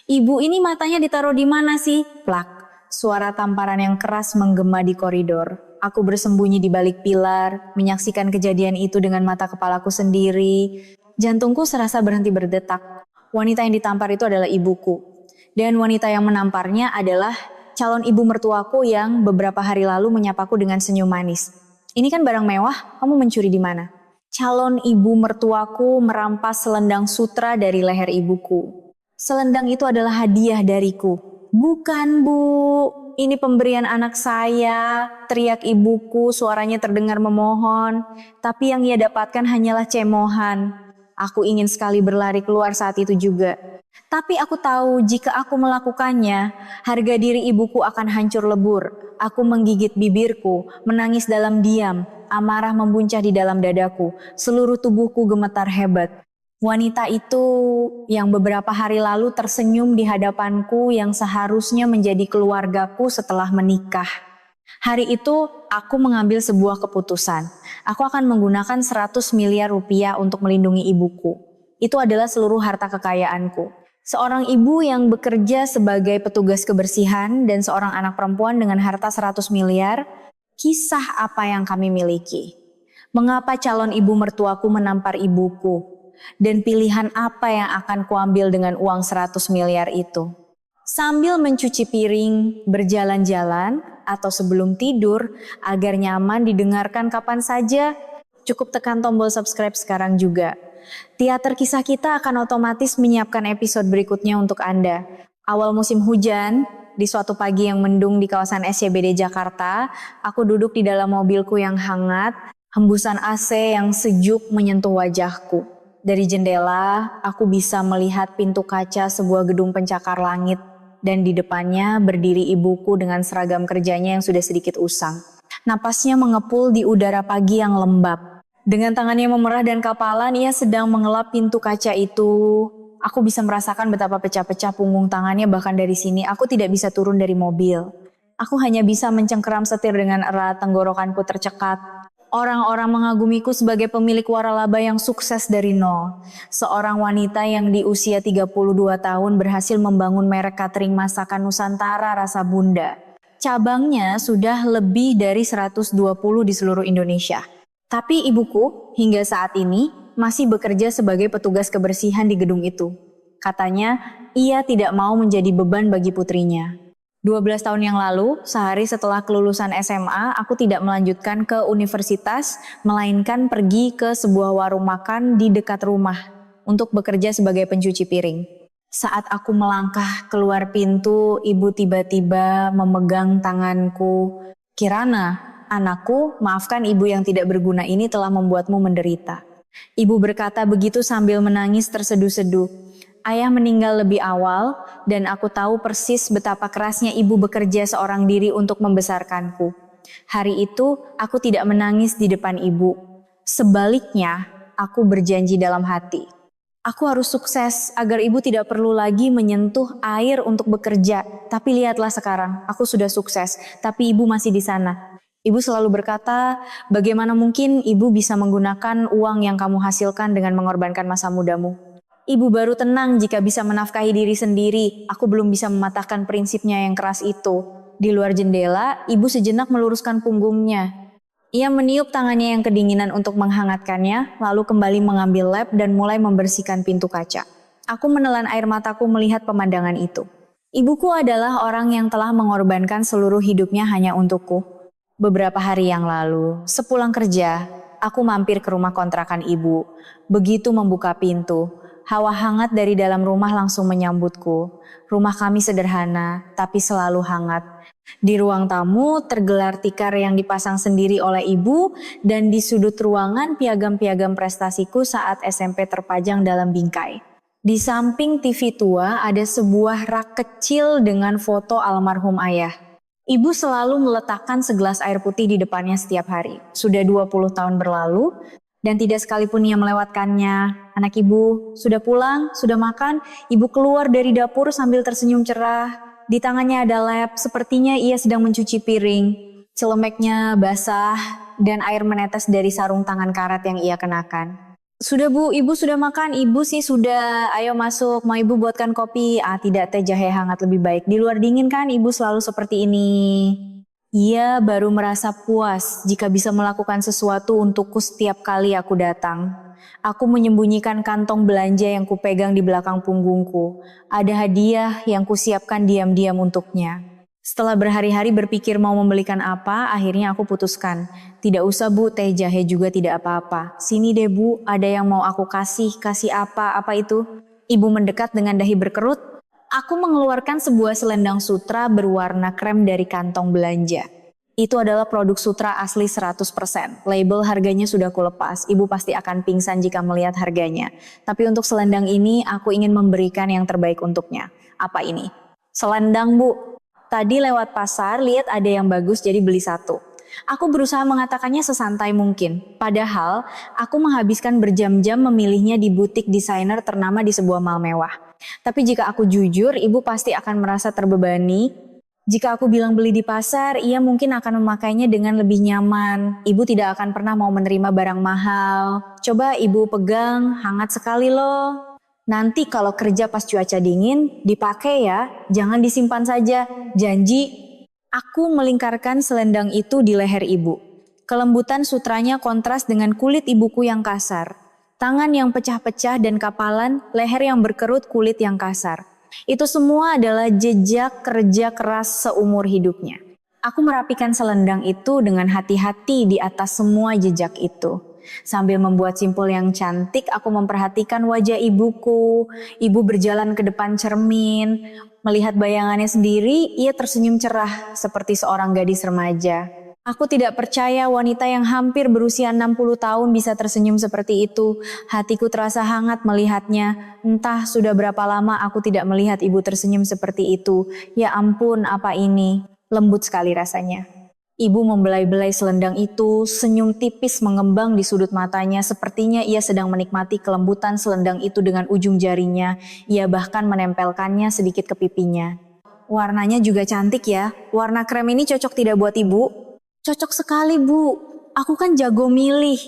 Ibu ini matanya ditaruh di mana sih? Plak. Suara tamparan yang keras menggema di koridor. Aku bersembunyi di balik pilar, menyaksikan kejadian itu dengan mata kepalaku sendiri. Jantungku serasa berhenti berdetak. Wanita yang ditampar itu adalah ibuku. Dan wanita yang menamparnya adalah calon ibu mertuaku yang beberapa hari lalu menyapaku dengan senyum manis. Ini kan barang mewah, kamu mencuri di mana? Calon ibu mertuaku merampas selendang sutra dari leher ibuku. Selendang itu adalah hadiah dariku. Bukan, Bu, ini pemberian anak saya, teriak ibuku, suaranya terdengar memohon. Tapi yang ia dapatkan hanyalah cemohan. Aku ingin sekali berlari keluar saat itu juga. Tapi aku tahu jika aku melakukannya, harga diri ibuku akan hancur lebur. Aku menggigit bibirku, menangis dalam diam, amarah membuncah di dalam dadaku. Seluruh tubuhku gemetar hebat. Wanita itu yang beberapa hari lalu tersenyum di hadapanku yang seharusnya menjadi keluargaku setelah menikah. Hari itu aku mengambil sebuah keputusan. Aku akan menggunakan 100 miliar rupiah untuk melindungi ibuku. Itu adalah seluruh harta kekayaanku. Seorang ibu yang bekerja sebagai petugas kebersihan dan seorang anak perempuan dengan harta 100 miliar, kisah apa yang kami miliki? Mengapa calon ibu mertuaku menampar ibuku? Dan pilihan apa yang akan kuambil dengan uang 100 miliar itu? Sambil mencuci piring, berjalan-jalan, atau sebelum tidur agar nyaman didengarkan kapan saja, cukup tekan tombol subscribe sekarang juga. Teater kisah kita akan otomatis menyiapkan episode berikutnya untuk Anda. Awal musim hujan, di suatu pagi yang mendung di kawasan SCBD Jakarta, aku duduk di dalam mobilku yang hangat, hembusan AC yang sejuk menyentuh wajahku. Dari jendela, aku bisa melihat pintu kaca sebuah gedung pencakar langit. Dan di depannya berdiri ibuku dengan seragam kerjanya yang sudah sedikit usang. Napasnya mengepul di udara pagi yang lembab. Dengan tangannya memerah dan kapalan, ia sedang mengelap pintu kaca itu. Aku bisa merasakan betapa pecah-pecah punggung tangannya, bahkan dari sini aku tidak bisa turun dari mobil. Aku hanya bisa mencengkeram setir dengan erat, tenggorokanku tercekat. Orang-orang mengagumiku sebagai pemilik waralaba yang sukses dari nol. Seorang wanita yang di usia 32 tahun berhasil membangun merek catering masakan Nusantara rasa Bunda. Cabangnya sudah lebih dari 120 di seluruh Indonesia. Tapi ibuku hingga saat ini masih bekerja sebagai petugas kebersihan di gedung itu. Katanya ia tidak mau menjadi beban bagi putrinya. 12 tahun yang lalu, sehari setelah kelulusan SMA, aku tidak melanjutkan ke universitas, melainkan pergi ke sebuah warung makan di dekat rumah untuk bekerja sebagai pencuci piring. Saat aku melangkah keluar pintu, ibu tiba-tiba memegang tanganku. Kirana, anakku, maafkan ibu yang tidak berguna ini telah membuatmu menderita. Ibu berkata begitu sambil menangis terseduh-seduh. Ayah meninggal lebih awal dan aku tahu persis betapa kerasnya ibu bekerja seorang diri untuk membesarkanku. Hari itu aku tidak menangis di depan ibu. Sebaliknya, aku berjanji dalam hati. Aku harus sukses agar ibu tidak perlu lagi menyentuh air untuk bekerja. Tapi lihatlah sekarang, aku sudah sukses, tapi ibu masih di sana. Ibu selalu berkata, bagaimana mungkin ibu bisa menggunakan uang yang kamu hasilkan dengan mengorbankan masa mudamu? Ibu baru tenang jika bisa menafkahi diri sendiri. Aku belum bisa mematahkan prinsipnya yang keras itu. Di luar jendela, ibu sejenak meluruskan punggungnya. Ia meniup tangannya yang kedinginan untuk menghangatkannya, lalu kembali mengambil lap dan mulai membersihkan pintu kaca. Aku menelan air mataku melihat pemandangan itu. Ibuku adalah orang yang telah mengorbankan seluruh hidupnya hanya untukku. Beberapa hari yang lalu, sepulang kerja, aku mampir ke rumah kontrakan ibu. Begitu membuka pintu, hawa hangat dari dalam rumah langsung menyambutku. Rumah kami sederhana, tapi selalu hangat. Di ruang tamu tergelar tikar yang dipasang sendiri oleh ibu dan di sudut ruangan piagam-piagam prestasiku saat SMP terpajang dalam bingkai. Di samping TV tua ada sebuah rak kecil dengan foto almarhum ayah. Ibu selalu meletakkan segelas air putih di depannya setiap hari. Sudah 20 tahun berlalu dan tidak sekalipun ia melewatkannya. Anak ibu, sudah pulang, sudah makan? Ibu keluar dari dapur sambil tersenyum cerah. Di tangannya ada lap, sepertinya ia sedang mencuci piring. Celemeknya basah dan air menetes dari sarung tangan karat yang ia kenakan. Sudah Bu, Ibu sudah makan? Ibu sih sudah, ayo masuk, mau Ibu buatkan kopi? Ah tidak, teh jahe hangat lebih baik. Di luar dingin kan, Ibu selalu seperti ini. Ia baru merasa puas jika bisa melakukan sesuatu untukku setiap kali aku datang. Aku menyembunyikan kantong belanja yang kupegang di belakang punggungku. Ada hadiah yang kusiapkan diam-diam untuknya. Setelah berhari-hari berpikir mau membelikan apa, akhirnya aku putuskan. Tidak usah Bu, teh jahe juga tidak apa-apa. Sini deh Bu, ada yang mau aku kasih apa itu? Ibu mendekat dengan dahi berkerut. Aku mengeluarkan sebuah selendang sutra berwarna krem dari kantong belanja. Itu adalah produk sutra asli 100%. Label harganya sudah kulepas. Ibu pasti akan pingsan jika melihat harganya. Tapi untuk selendang ini, aku ingin memberikan yang terbaik untuknya. Apa ini? Selendang Bu. Tadi lewat pasar, lihat ada yang bagus jadi beli satu. Aku berusaha mengatakannya sesantai mungkin. Padahal, aku menghabiskan berjam-jam memilihnya di butik desainer ternama di sebuah mall mewah. Tapi jika aku jujur, ibu pasti akan merasa terbebani. Jika aku bilang beli di pasar, ia mungkin akan memakainya dengan lebih nyaman. Ibu tidak akan pernah mau menerima barang mahal. Coba ibu pegang, hangat sekali loh. Nanti kalau kerja pas cuaca dingin, dipakai ya. Jangan disimpan saja. Janji. Aku melingkarkan selendang itu di leher ibu. Kelembutan sutranya kontras dengan kulit ibuku yang kasar. Tangan yang pecah-pecah dan kapalan, leher yang berkerut, kulit yang kasar. Itu semua adalah jejak kerja keras seumur hidupnya. Aku merapikan selendang itu dengan hati-hati di atas semua jejak itu. Sambil membuat simpul yang cantik, aku memperhatikan wajah ibuku. Ibu berjalan ke depan cermin. Melihat bayangannya sendiri, ia tersenyum cerah seperti seorang gadis remaja. Aku tidak percaya wanita yang hampir berusia 60 tahun bisa tersenyum seperti itu. Hatiku terasa hangat melihatnya. Entah sudah berapa lama aku tidak melihat ibu tersenyum seperti itu. Ya ampun, apa ini? Lembut sekali rasanya. Ibu membelai-belai selendang itu, senyum tipis mengembang di sudut matanya. Sepertinya ia sedang menikmati kelembutan selendang itu dengan ujung jarinya. Ia bahkan menempelkannya sedikit ke pipinya. Warnanya juga cantik ya. Warna krem ini cocok tidak buat ibu? Cocok sekali Bu, aku kan jago milih.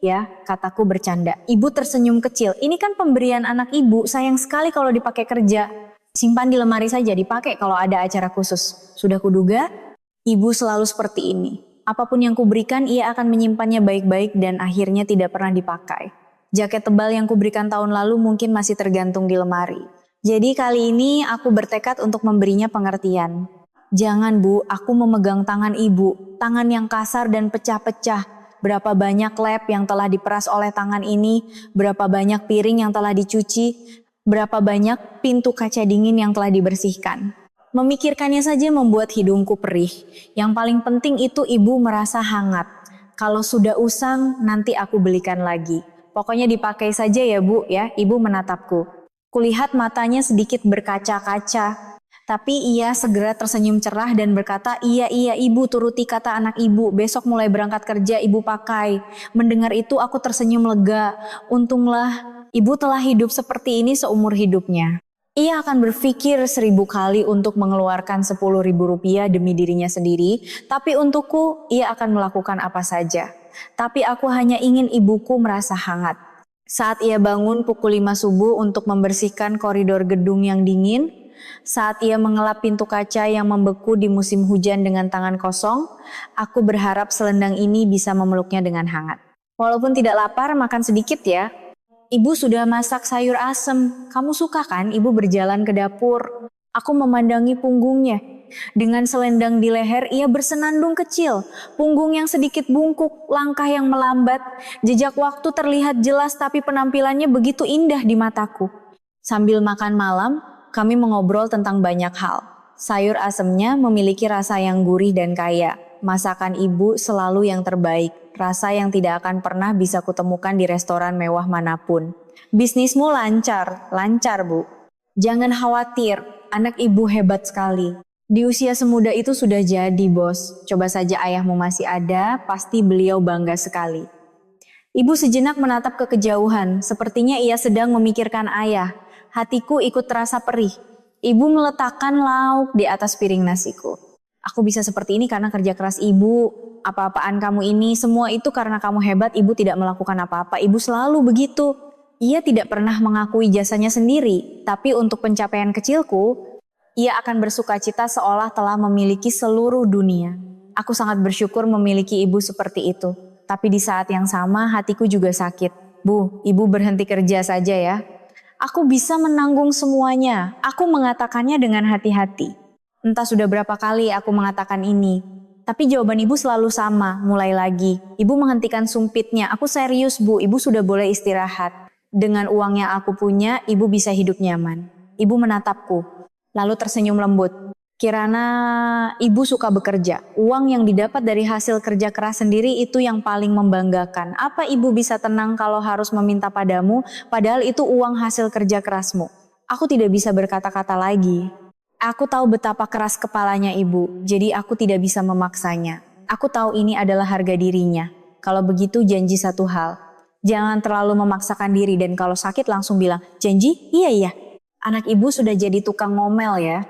Ya, kataku bercanda. Ibu tersenyum kecil. Ini kan pemberian anak ibu, sayang sekali kalau dipakai kerja. Simpan di lemari saja, dipakai kalau ada acara khusus. Sudah kuduga, ibu selalu seperti ini. Apapun yang kuberikan, ia akan menyimpannya baik-baik dan akhirnya tidak pernah dipakai. Jaket tebal yang kuberikan tahun lalu mungkin masih tergantung di lemari. Jadi kali ini aku bertekad untuk memberinya pengertian. Jangan Bu, aku memegang tangan ibu, tangan yang kasar dan pecah-pecah. Berapa banyak lap yang telah diperas oleh tangan ini, berapa banyak piring yang telah dicuci, berapa banyak pintu kaca dingin yang telah dibersihkan. Memikirkannya saja membuat hidungku perih. Yang paling penting itu ibu merasa hangat. Kalau sudah usang, nanti aku belikan lagi. Pokoknya dipakai saja ya Bu ya, ibu menatapku. Kulihat matanya sedikit berkaca-kaca. Tapi ia segera tersenyum cerah dan berkata, iya ibu turuti kata anak ibu, besok mulai berangkat kerja ibu pakai. Mendengar itu aku tersenyum lega, untunglah ibu telah hidup seperti ini seumur hidupnya. Ia akan berpikir 1000 kali untuk mengeluarkan 10.000 rupiah demi dirinya sendiri, tapi untukku ia akan melakukan apa saja. Tapi aku hanya ingin ibuku merasa hangat. Saat ia bangun pukul 5 subuh untuk membersihkan koridor gedung yang dingin, saat ia mengelap pintu kaca yang membeku di musim hujan dengan tangan kosong, aku berharap selendang ini bisa memeluknya dengan hangat. Walaupun tidak lapar, makan sedikit ya. Ibu sudah masak sayur asem. Kamu suka kan? Ibu berjalan ke dapur. Aku memandangi punggungnya. Dengan selendang di leher, ia bersenandung kecil. Punggung yang sedikit bungkuk, langkah yang melambat. Jejak waktu terlihat jelas tapi penampilannya begitu indah di mataku. Sambil makan malam, kami mengobrol tentang banyak hal. Sayur asemnya memiliki rasa yang gurih dan kaya. Masakan ibu selalu yang terbaik. Rasa yang tidak akan pernah bisa kutemukan di restoran mewah manapun. Bisnismu lancar Bu. Jangan khawatir, anak ibu hebat sekali. Di usia semuda itu sudah jadi bos. Coba saja ayahmu masih ada, pasti beliau bangga sekali. Ibu sejenak menatap ke kejauhan. Sepertinya ia sedang memikirkan ayah. Hatiku ikut terasa perih. Ibu meletakkan lauk di atas piring nasiku. Aku bisa seperti ini karena kerja keras ibu. Apa-apaan kamu ini, semua itu karena kamu hebat, ibu tidak melakukan apa-apa. Ibu selalu begitu. Ia tidak pernah mengakui jasanya sendiri, tapi untuk pencapaian kecilku, ia akan bersukacita seolah telah memiliki seluruh dunia. Aku sangat bersyukur memiliki ibu seperti itu. Tapi di saat yang sama hatiku juga sakit. Bu, ibu berhenti kerja saja ya. Aku bisa menanggung semuanya. Aku mengatakannya dengan hati-hati. Entah sudah berapa kali aku mengatakan ini. Tapi jawaban ibu selalu sama, mulai lagi. Ibu menghentikan sumpitnya. Aku serius bu, ibu sudah boleh istirahat. Dengan uang yang aku punya, ibu bisa hidup nyaman. Ibu menatapku, lalu tersenyum lembut. Kirana, ibu suka bekerja. Uang yang didapat dari hasil kerja keras sendiri itu yang paling membanggakan. Apa ibu bisa tenang kalau harus meminta padamu, padahal itu uang hasil kerja kerasmu? Aku tidak bisa berkata-kata lagi. Aku tahu betapa keras kepalanya ibu, jadi aku tidak bisa memaksanya. Aku tahu ini adalah harga dirinya. Kalau begitu janji satu hal. Jangan terlalu memaksakan diri dan kalau sakit langsung bilang, janji? Iya iya. Anak ibu sudah jadi tukang ngomel ya.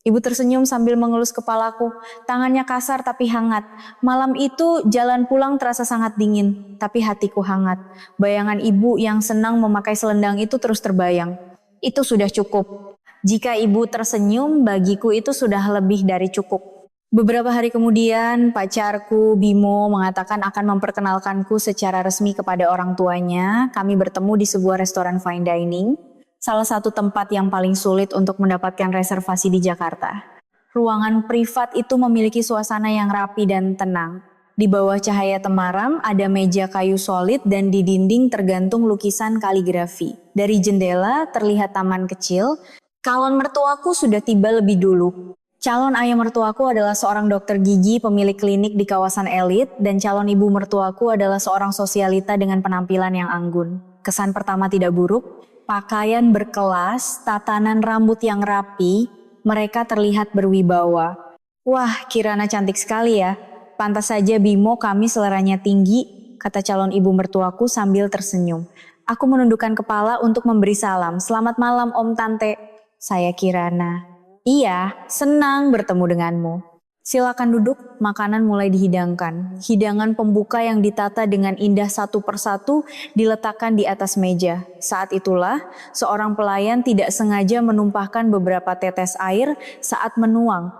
Ibu tersenyum sambil mengelus kepalaku, tangannya kasar tapi hangat. Malam itu jalan pulang terasa sangat dingin, tapi hatiku hangat. Bayangan ibu yang senang memakai selendang itu terus terbayang. Itu sudah cukup. Jika ibu tersenyum, bagiku itu sudah lebih dari cukup. Beberapa hari kemudian, pacarku Bimo mengatakan akan memperkenalkanku secara resmi kepada orang tuanya. Kami bertemu di sebuah restoran fine dining. Salah satu tempat yang paling sulit untuk mendapatkan reservasi di Jakarta. Ruangan privat itu memiliki suasana yang rapi dan tenang. Di bawah cahaya temaram ada meja kayu solid dan di dinding tergantung lukisan kaligrafi. Dari jendela terlihat taman kecil. Calon mertuaku sudah tiba lebih dulu. Calon ayah mertuaku adalah seorang dokter gigi pemilik klinik di kawasan elit dan calon ibu mertuaku adalah seorang sosialita dengan penampilan yang anggun. Kesan pertama tidak buruk. Pakaian berkelas, tatanan rambut yang rapi, mereka terlihat berwibawa. Wah, Kirana cantik sekali ya. Pantas saja Bimo kami seleranya tinggi, kata calon ibu mertuaku sambil tersenyum. Aku menundukkan kepala untuk memberi salam. Selamat malam Om Tante. Saya Kirana. Iya, senang bertemu denganmu. Silakan duduk, makanan mulai dihidangkan. Hidangan pembuka yang ditata dengan indah satu persatu diletakkan di atas meja. Saat itulah, seorang pelayan tidak sengaja menumpahkan beberapa tetes air saat menuang.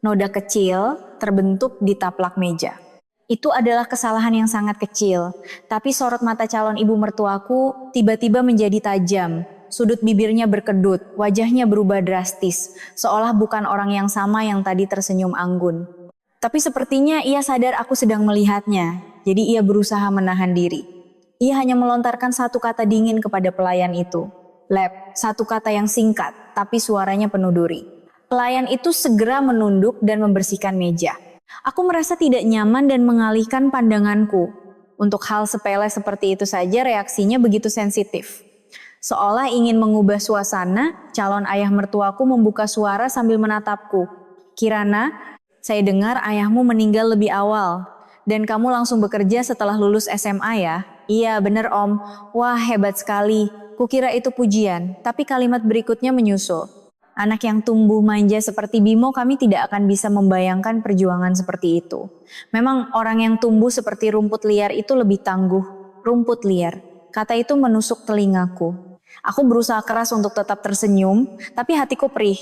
Noda kecil terbentuk di taplak meja. Itu adalah kesalahan yang sangat kecil, tapi sorot mata calon ibu mertuaku tiba-tiba menjadi tajam. Sudut bibirnya berkedut, wajahnya berubah drastis, seolah bukan orang yang sama yang tadi tersenyum anggun. Tapi sepertinya ia sadar aku sedang melihatnya, jadi ia berusaha menahan diri. Ia hanya melontarkan satu kata dingin kepada pelayan itu. Lab, satu kata yang singkat, tapi suaranya penuh duri. Pelayan itu segera menunduk dan membersihkan meja. Aku merasa tidak nyaman dan mengalihkan pandanganku. Untuk hal sepele seperti itu saja reaksinya begitu sensitif. Seolah ingin mengubah suasana, calon ayah mertuaku membuka suara sambil menatapku. Kirana, saya dengar ayahmu meninggal lebih awal. Dan kamu langsung bekerja setelah lulus SMA ya? Iya bener om. Wah hebat sekali. Kukira itu pujian, tapi kalimat berikutnya menyusul. Anak yang tumbuh manja seperti Bimo kami tidak akan bisa membayangkan perjuangan seperti itu. Memang orang yang tumbuh seperti rumput liar itu lebih tangguh. Rumput liar. Kata itu menusuk telingaku. Aku berusaha keras untuk tetap tersenyum, tapi hatiku perih.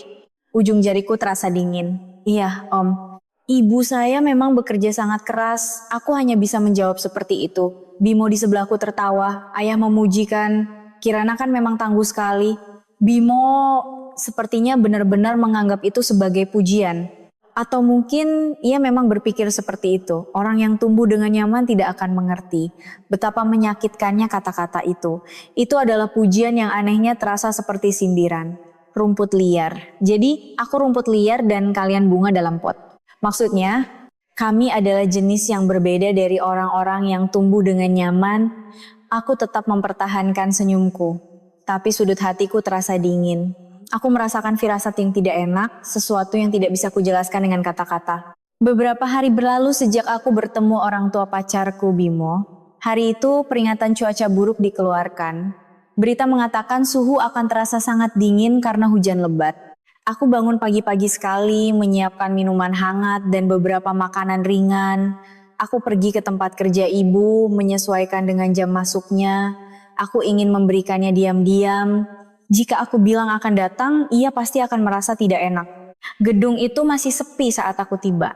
Ujung jariku terasa dingin. Iya, Om. Ibu saya memang bekerja sangat keras. Aku hanya bisa menjawab seperti itu. Bimo di sebelahku tertawa. Ayah memujikan. Kirana kan memang tangguh sekali. Bimo sepertinya benar-benar menganggap itu sebagai pujian. Atau mungkin ia memang berpikir seperti itu. Orang yang tumbuh dengan nyaman tidak akan mengerti betapa menyakitkannya kata-kata itu. Itu adalah pujian yang anehnya terasa seperti sindiran. Rumput liar. Jadi aku rumput liar dan kalian bunga dalam pot. Maksudnya, kami adalah jenis yang berbeda dari orang-orang yang tumbuh dengan nyaman. Aku tetap mempertahankan senyumku. Tapi sudut hatiku terasa dingin. Aku merasakan firasat yang tidak enak, sesuatu yang tidak bisa kujelaskan dengan kata-kata. Beberapa hari berlalu sejak aku bertemu orang tua pacarku Bimo. Hari itu peringatan cuaca buruk dikeluarkan. Berita mengatakan suhu akan terasa sangat dingin karena hujan lebat. Aku bangun pagi-pagi sekali, menyiapkan minuman hangat dan beberapa makanan ringan. Aku pergi ke tempat kerja ibu, menyesuaikan dengan jam masuknya. Aku ingin memberikannya diam-diam. Jika aku bilang akan datang, ia pasti akan merasa tidak enak. Gedung itu masih sepi saat aku tiba.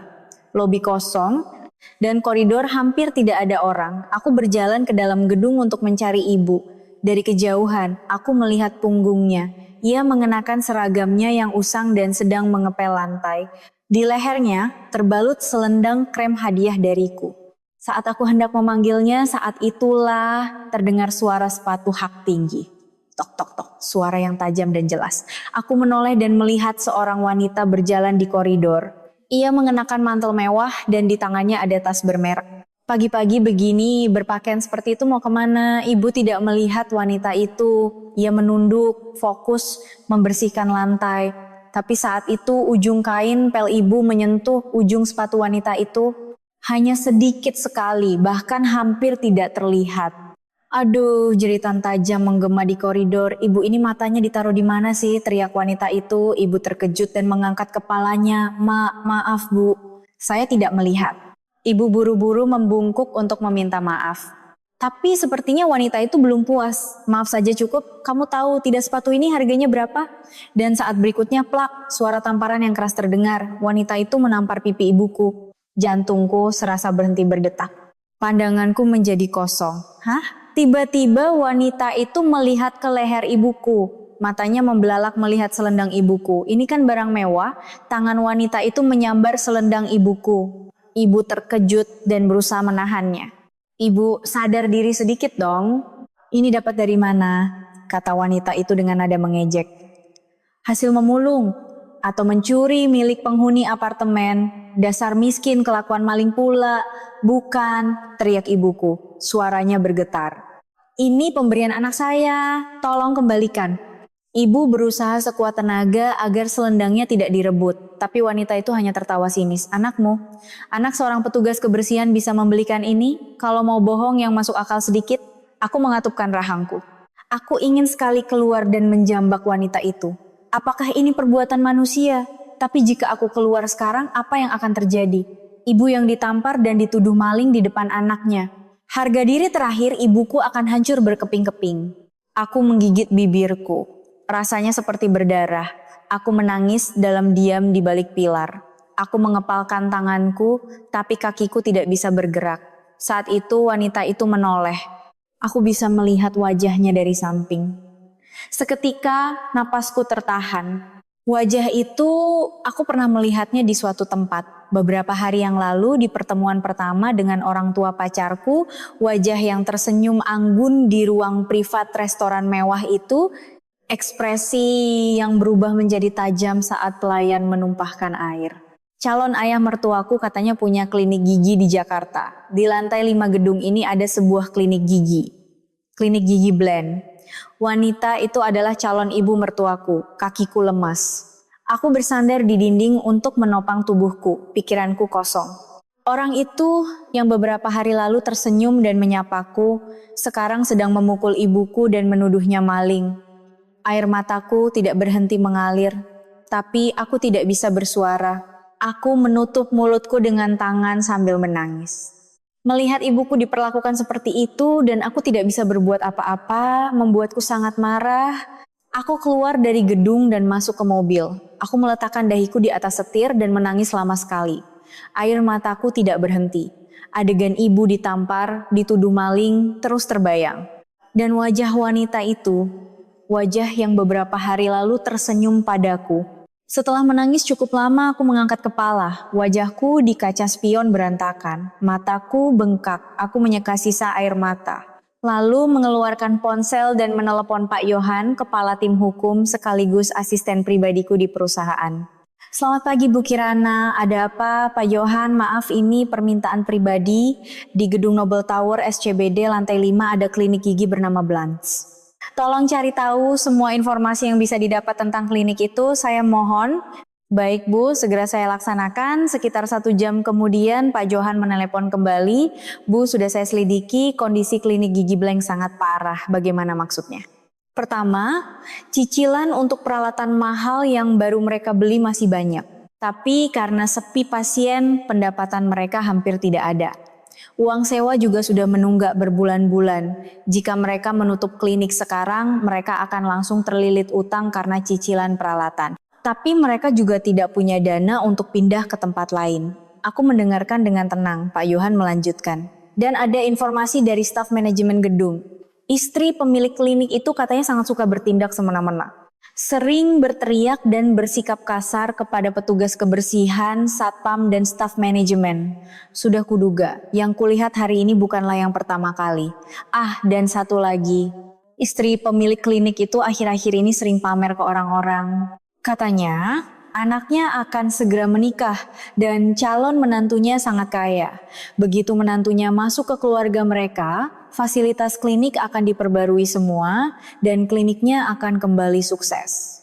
Lobi kosong, dan koridor hampir tidak ada orang. Aku berjalan ke dalam gedung untuk mencari ibu. Dari kejauhan, aku melihat punggungnya. Ia mengenakan seragamnya yang usang dan sedang mengepel lantai. Di lehernya terbalut selendang krem hadiah dariku. Saat aku hendak memanggilnya, saat itulah terdengar suara sepatu hak tinggi. Tok tok tok, suara yang tajam dan jelas. Aku menoleh dan melihat seorang wanita berjalan di koridor. Ia mengenakan mantel mewah dan di tangannya ada tas bermerek. Pagi-pagi begini, berpakaian seperti itu mau kemana? Ibu tidak melihat wanita itu. Ia menunduk, fokus, membersihkan lantai. Tapi saat itu ujung kain pel ibu menyentuh ujung sepatu wanita itu. Hanya sedikit sekali, bahkan hampir tidak terlihat. Aduh, jeritan tajam menggema di koridor. Ibu ini matanya ditaruh di mana sih? Teriak wanita itu. Ibu terkejut dan mengangkat kepalanya. Maaf bu, saya tidak melihat. Ibu buru-buru membungkuk untuk meminta maaf. Tapi sepertinya wanita itu belum puas. Maaf saja cukup, kamu tahu tidak sepatu ini harganya berapa? Dan saat berikutnya plak, suara tamparan yang keras terdengar. Wanita itu menampar pipi ibuku. Jantungku serasa berhenti berdetak. Pandanganku menjadi kosong. Hah? Tiba-tiba wanita itu melihat ke leher ibuku. Matanya membelalak melihat selendang ibuku. Ini kan barang mewah. Tangan wanita itu menyambar selendang ibuku. Ibu terkejut dan berusaha menahannya. Ibu sadar diri sedikit dong. Ini dapat dari mana? Kata wanita itu dengan nada mengejek. Hasil memulung atau mencuri milik penghuni apartemen. Dasar miskin, kelakuan maling pula. Bukan, teriak ibuku. Suaranya bergetar. Ini pemberian anak saya, tolong kembalikan. Ibu berusaha sekuat tenaga agar selendangnya tidak direbut, tapi wanita itu hanya tertawa sinis. Anakmu, anak seorang petugas kebersihan bisa membelikan ini? Kalau mau bohong yang masuk akal sedikit, aku mengatupkan rahangku. Aku ingin sekali keluar dan menjambak wanita itu. Apakah ini perbuatan manusia? Tapi jika aku keluar sekarang, apa yang akan terjadi? Ibu yang ditampar dan dituduh maling di depan anaknya. Harga diri terakhir ibuku akan hancur berkeping-keping. Aku menggigit bibirku. Rasanya seperti berdarah. Aku menangis dalam diam di balik pilar. Aku mengepalkan tanganku, tapi kakiku tidak bisa bergerak. Saat itu wanita itu menoleh. Aku bisa melihat wajahnya dari samping. Seketika napasku tertahan. Wajah itu aku pernah melihatnya di suatu tempat. Beberapa hari yang lalu di pertemuan pertama dengan orang tua pacarku, wajah yang tersenyum anggun di ruang privat restoran mewah itu, ekspresi yang berubah menjadi tajam saat pelayan menumpahkan air. Calon ayah mertuaku katanya punya klinik gigi di Jakarta. Di lantai 5 gedung ini ada sebuah klinik gigi. Klinik gigi Blend. Wanita itu adalah calon ibu mertuaku. Kakiku lemas. Aku bersandar di dinding untuk menopang tubuhku. Pikiranku kosong. Orang itu yang beberapa hari lalu tersenyum dan menyapaku, sekarang sedang memukul ibuku dan menuduhnya maling. Air mataku tidak berhenti mengalir, tapi aku tidak bisa bersuara. Aku menutup mulutku dengan tangan sambil menangis. Melihat ibuku diperlakukan seperti itu dan aku tidak bisa berbuat apa-apa, membuatku sangat marah. Aku keluar dari gedung dan masuk ke mobil. Aku meletakkan dahiku di atas setir dan menangis lama sekali. Air mataku tidak berhenti. Adegan ibu ditampar, dituduh maling, terus terbayang. Dan wajah wanita itu, wajah yang beberapa hari lalu tersenyum padaku. Setelah menangis cukup lama, aku mengangkat kepala. Wajahku di kaca spion berantakan. Mataku bengkak. Aku menyeka sisa air mata. Lalu mengeluarkan ponsel dan menelepon Pak Yohan, kepala tim hukum sekaligus asisten pribadiku di perusahaan. Selamat pagi Bu Kirana, ada apa Pak Yohan? Maaf, ini permintaan pribadi. Di gedung Noble Tower SCBD lantai 5 ada klinik gigi bernama Blans. Tolong cari tahu semua informasi yang bisa didapat tentang klinik itu, saya mohon. Baik Bu, segera saya laksanakan. Sekitar 1 jam kemudian Pak Johan menelepon kembali. Bu, sudah saya selidiki, kondisi klinik gigi Blank sangat parah. Bagaimana maksudnya? Pertama, cicilan untuk peralatan mahal yang baru mereka beli masih banyak. Tapi karena sepi pasien, pendapatan mereka hampir tidak ada. Uang sewa juga sudah menunggak berbulan-bulan. Jika mereka menutup klinik sekarang, mereka akan langsung terlilit utang karena cicilan peralatan. Tapi mereka juga tidak punya dana untuk pindah ke tempat lain. Aku mendengarkan dengan tenang, Pak Yohan melanjutkan. Dan ada informasi dari staf manajemen gedung. Istri pemilik klinik itu katanya sangat suka bertindak semena-mena. Sering berteriak dan bersikap kasar kepada petugas kebersihan, satpam, dan staf manajemen. Sudah kuduga, yang kulihat hari ini bukanlah yang pertama kali. Dan satu lagi, istri pemilik klinik itu akhir-akhir ini sering pamer ke orang-orang. Katanya, anaknya akan segera menikah dan calon menantunya sangat kaya. Begitu menantunya masuk ke keluarga mereka, fasilitas klinik akan diperbarui semua dan kliniknya akan kembali sukses.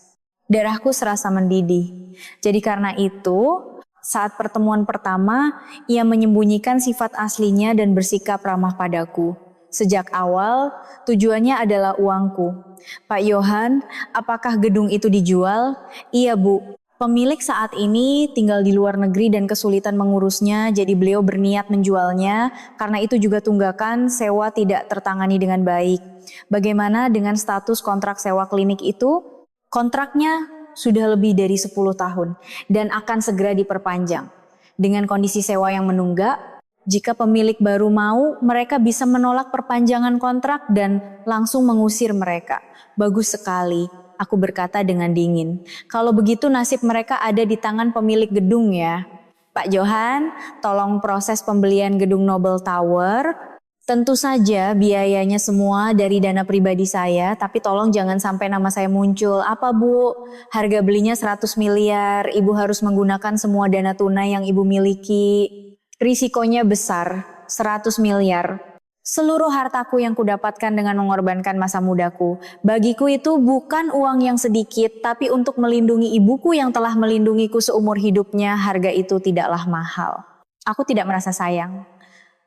Darahku serasa mendidih. Jadi karena itu, saat pertemuan pertama, ia menyembunyikan sifat aslinya dan bersikap ramah padaku. Sejak awal, tujuannya adalah uangku. Pak Yohan, apakah gedung itu dijual? Iya, Bu. Pemilik saat ini tinggal di luar negeri dan kesulitan mengurusnya, jadi beliau berniat menjualnya, karena itu juga tunggakan sewa tidak tertangani dengan baik. Bagaimana dengan status kontrak sewa klinik itu? Kontraknya sudah lebih dari 10 tahun dan akan segera diperpanjang. Dengan kondisi sewa yang menunggak, jika pemilik baru mau, mereka bisa menolak perpanjangan kontrak dan langsung mengusir mereka. Bagus sekali. Aku berkata dengan dingin. Kalau begitu nasib mereka ada di tangan pemilik gedung ya. Pak Johan, tolong proses pembelian gedung Noble Tower. Tentu saja biayanya semua dari dana pribadi saya, tapi tolong jangan sampai nama saya muncul. Apa Bu? Harga belinya 100 miliar, Ibu harus menggunakan semua dana tunai yang Ibu miliki. Risikonya besar, 100 miliar. Seluruh hartaku yang kudapatkan dengan mengorbankan masa mudaku. Bagiku itu bukan uang yang sedikit, tapi untuk melindungi ibuku yang telah melindungiku seumur hidupnya, harga itu tidaklah mahal. Aku tidak merasa sayang.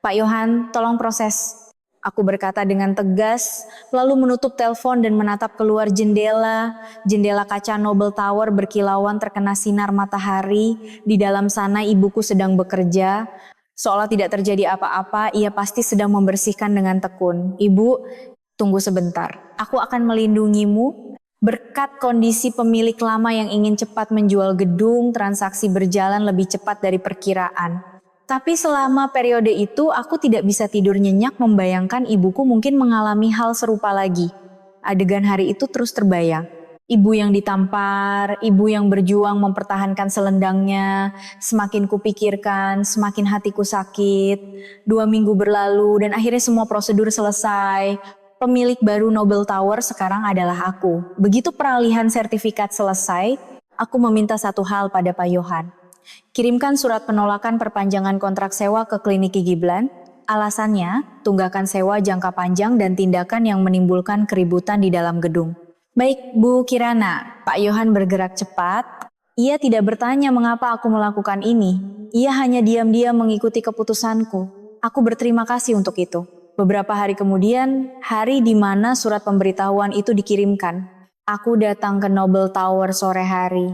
Pak Yohan, tolong proses. Aku berkata dengan tegas, lalu menutup telepon dan menatap keluar jendela. Jendela kaca Noble Tower berkilauan terkena sinar matahari. Di dalam sana ibuku sedang bekerja. Seolah tidak terjadi apa-apa, ia pasti sedang membersihkan dengan tekun. Ibu, tunggu sebentar. Aku akan melindungimu. Berkat kondisi pemilik lama yang ingin cepat menjual gedung, transaksi berjalan lebih cepat dari perkiraan. Tapi selama periode itu, aku tidak bisa tidur nyenyak membayangkan ibuku mungkin mengalami hal serupa lagi. Adegan hari itu terus terbayang. Ibu yang ditampar, ibu yang berjuang mempertahankan selendangnya. Semakin kupikirkan, semakin hatiku sakit. 2 minggu berlalu dan akhirnya semua prosedur selesai. Pemilik baru Noble Tower sekarang adalah aku. Begitu peralihan sertifikat selesai, aku meminta satu hal pada Pak Yohan. Kirimkan surat penolakan perpanjangan kontrak sewa ke klinik Gigi Blan. Alasannya, tunggakan sewa jangka panjang dan tindakan yang menimbulkan keributan di dalam gedung. Baik Bu Kirana, Pak Yohan bergerak cepat. Ia tidak bertanya mengapa aku melakukan ini. Ia hanya diam-diam mengikuti keputusanku. Aku berterima kasih untuk itu. Beberapa hari kemudian, hari di mana surat pemberitahuan itu dikirimkan. Aku datang ke Noble Tower sore hari.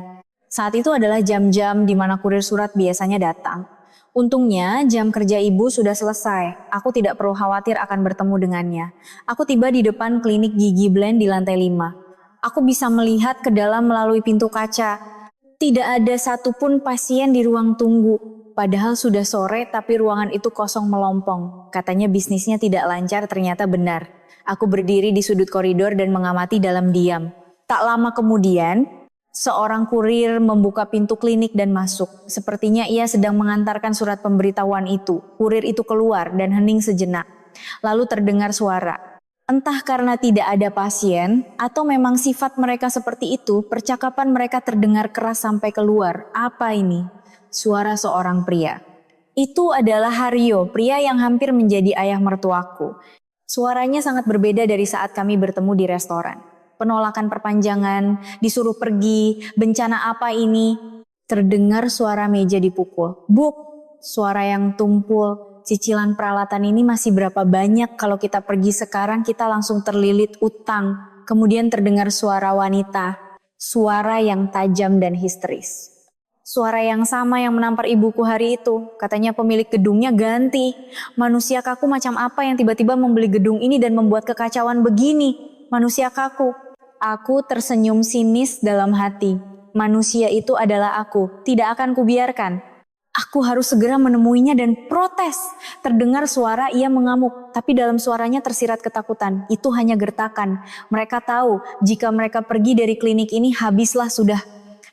Saat itu adalah jam-jam di mana kurir surat biasanya datang. Untungnya jam kerja ibu sudah selesai. Aku tidak perlu khawatir akan bertemu dengannya. Aku tiba di depan klinik Gigi Blan di lantai 5. Aku bisa melihat ke dalam melalui pintu kaca. Tidak ada satupun pasien di ruang tunggu. Padahal sudah sore tapi ruangan itu kosong melompong. Katanya bisnisnya tidak lancar, ternyata benar. Aku berdiri di sudut koridor dan mengamati dalam diam. Tak lama kemudian, seorang kurir membuka pintu klinik dan masuk. Sepertinya ia sedang mengantarkan surat pemberitahuan itu. Kurir itu keluar dan hening sejenak. Lalu terdengar suara. Entah karena tidak ada pasien atau memang sifat mereka seperti itu, percakapan mereka terdengar keras sampai keluar. Apa ini? Suara seorang pria. Itu adalah Haryo, pria yang hampir menjadi ayah mertuaku. Suaranya sangat berbeda dari saat kami bertemu di restoran. Penolakan perpanjangan, disuruh pergi, bencana apa ini? Terdengar suara meja dipukul. Buk, suara yang tumpul. Cicilan peralatan ini masih berapa banyak, kalau kita pergi sekarang kita langsung terlilit utang. Kemudian terdengar suara wanita, suara yang tajam dan histeris. Suara yang sama yang menampar ibuku hari itu. Katanya pemilik gedungnya ganti. Manusia kaku macam apa yang tiba-tiba membeli gedung ini dan membuat kekacauan begini? Manusia kaku. Aku tersenyum sinis dalam hati. Manusia itu adalah aku. Tidak akan kubiarkan. Aku harus segera menemuinya dan protes. Terdengar suara ia mengamuk, tapi dalam suaranya tersirat ketakutan. Itu hanya gertakan. Mereka tahu jika mereka pergi dari klinik ini habislah sudah.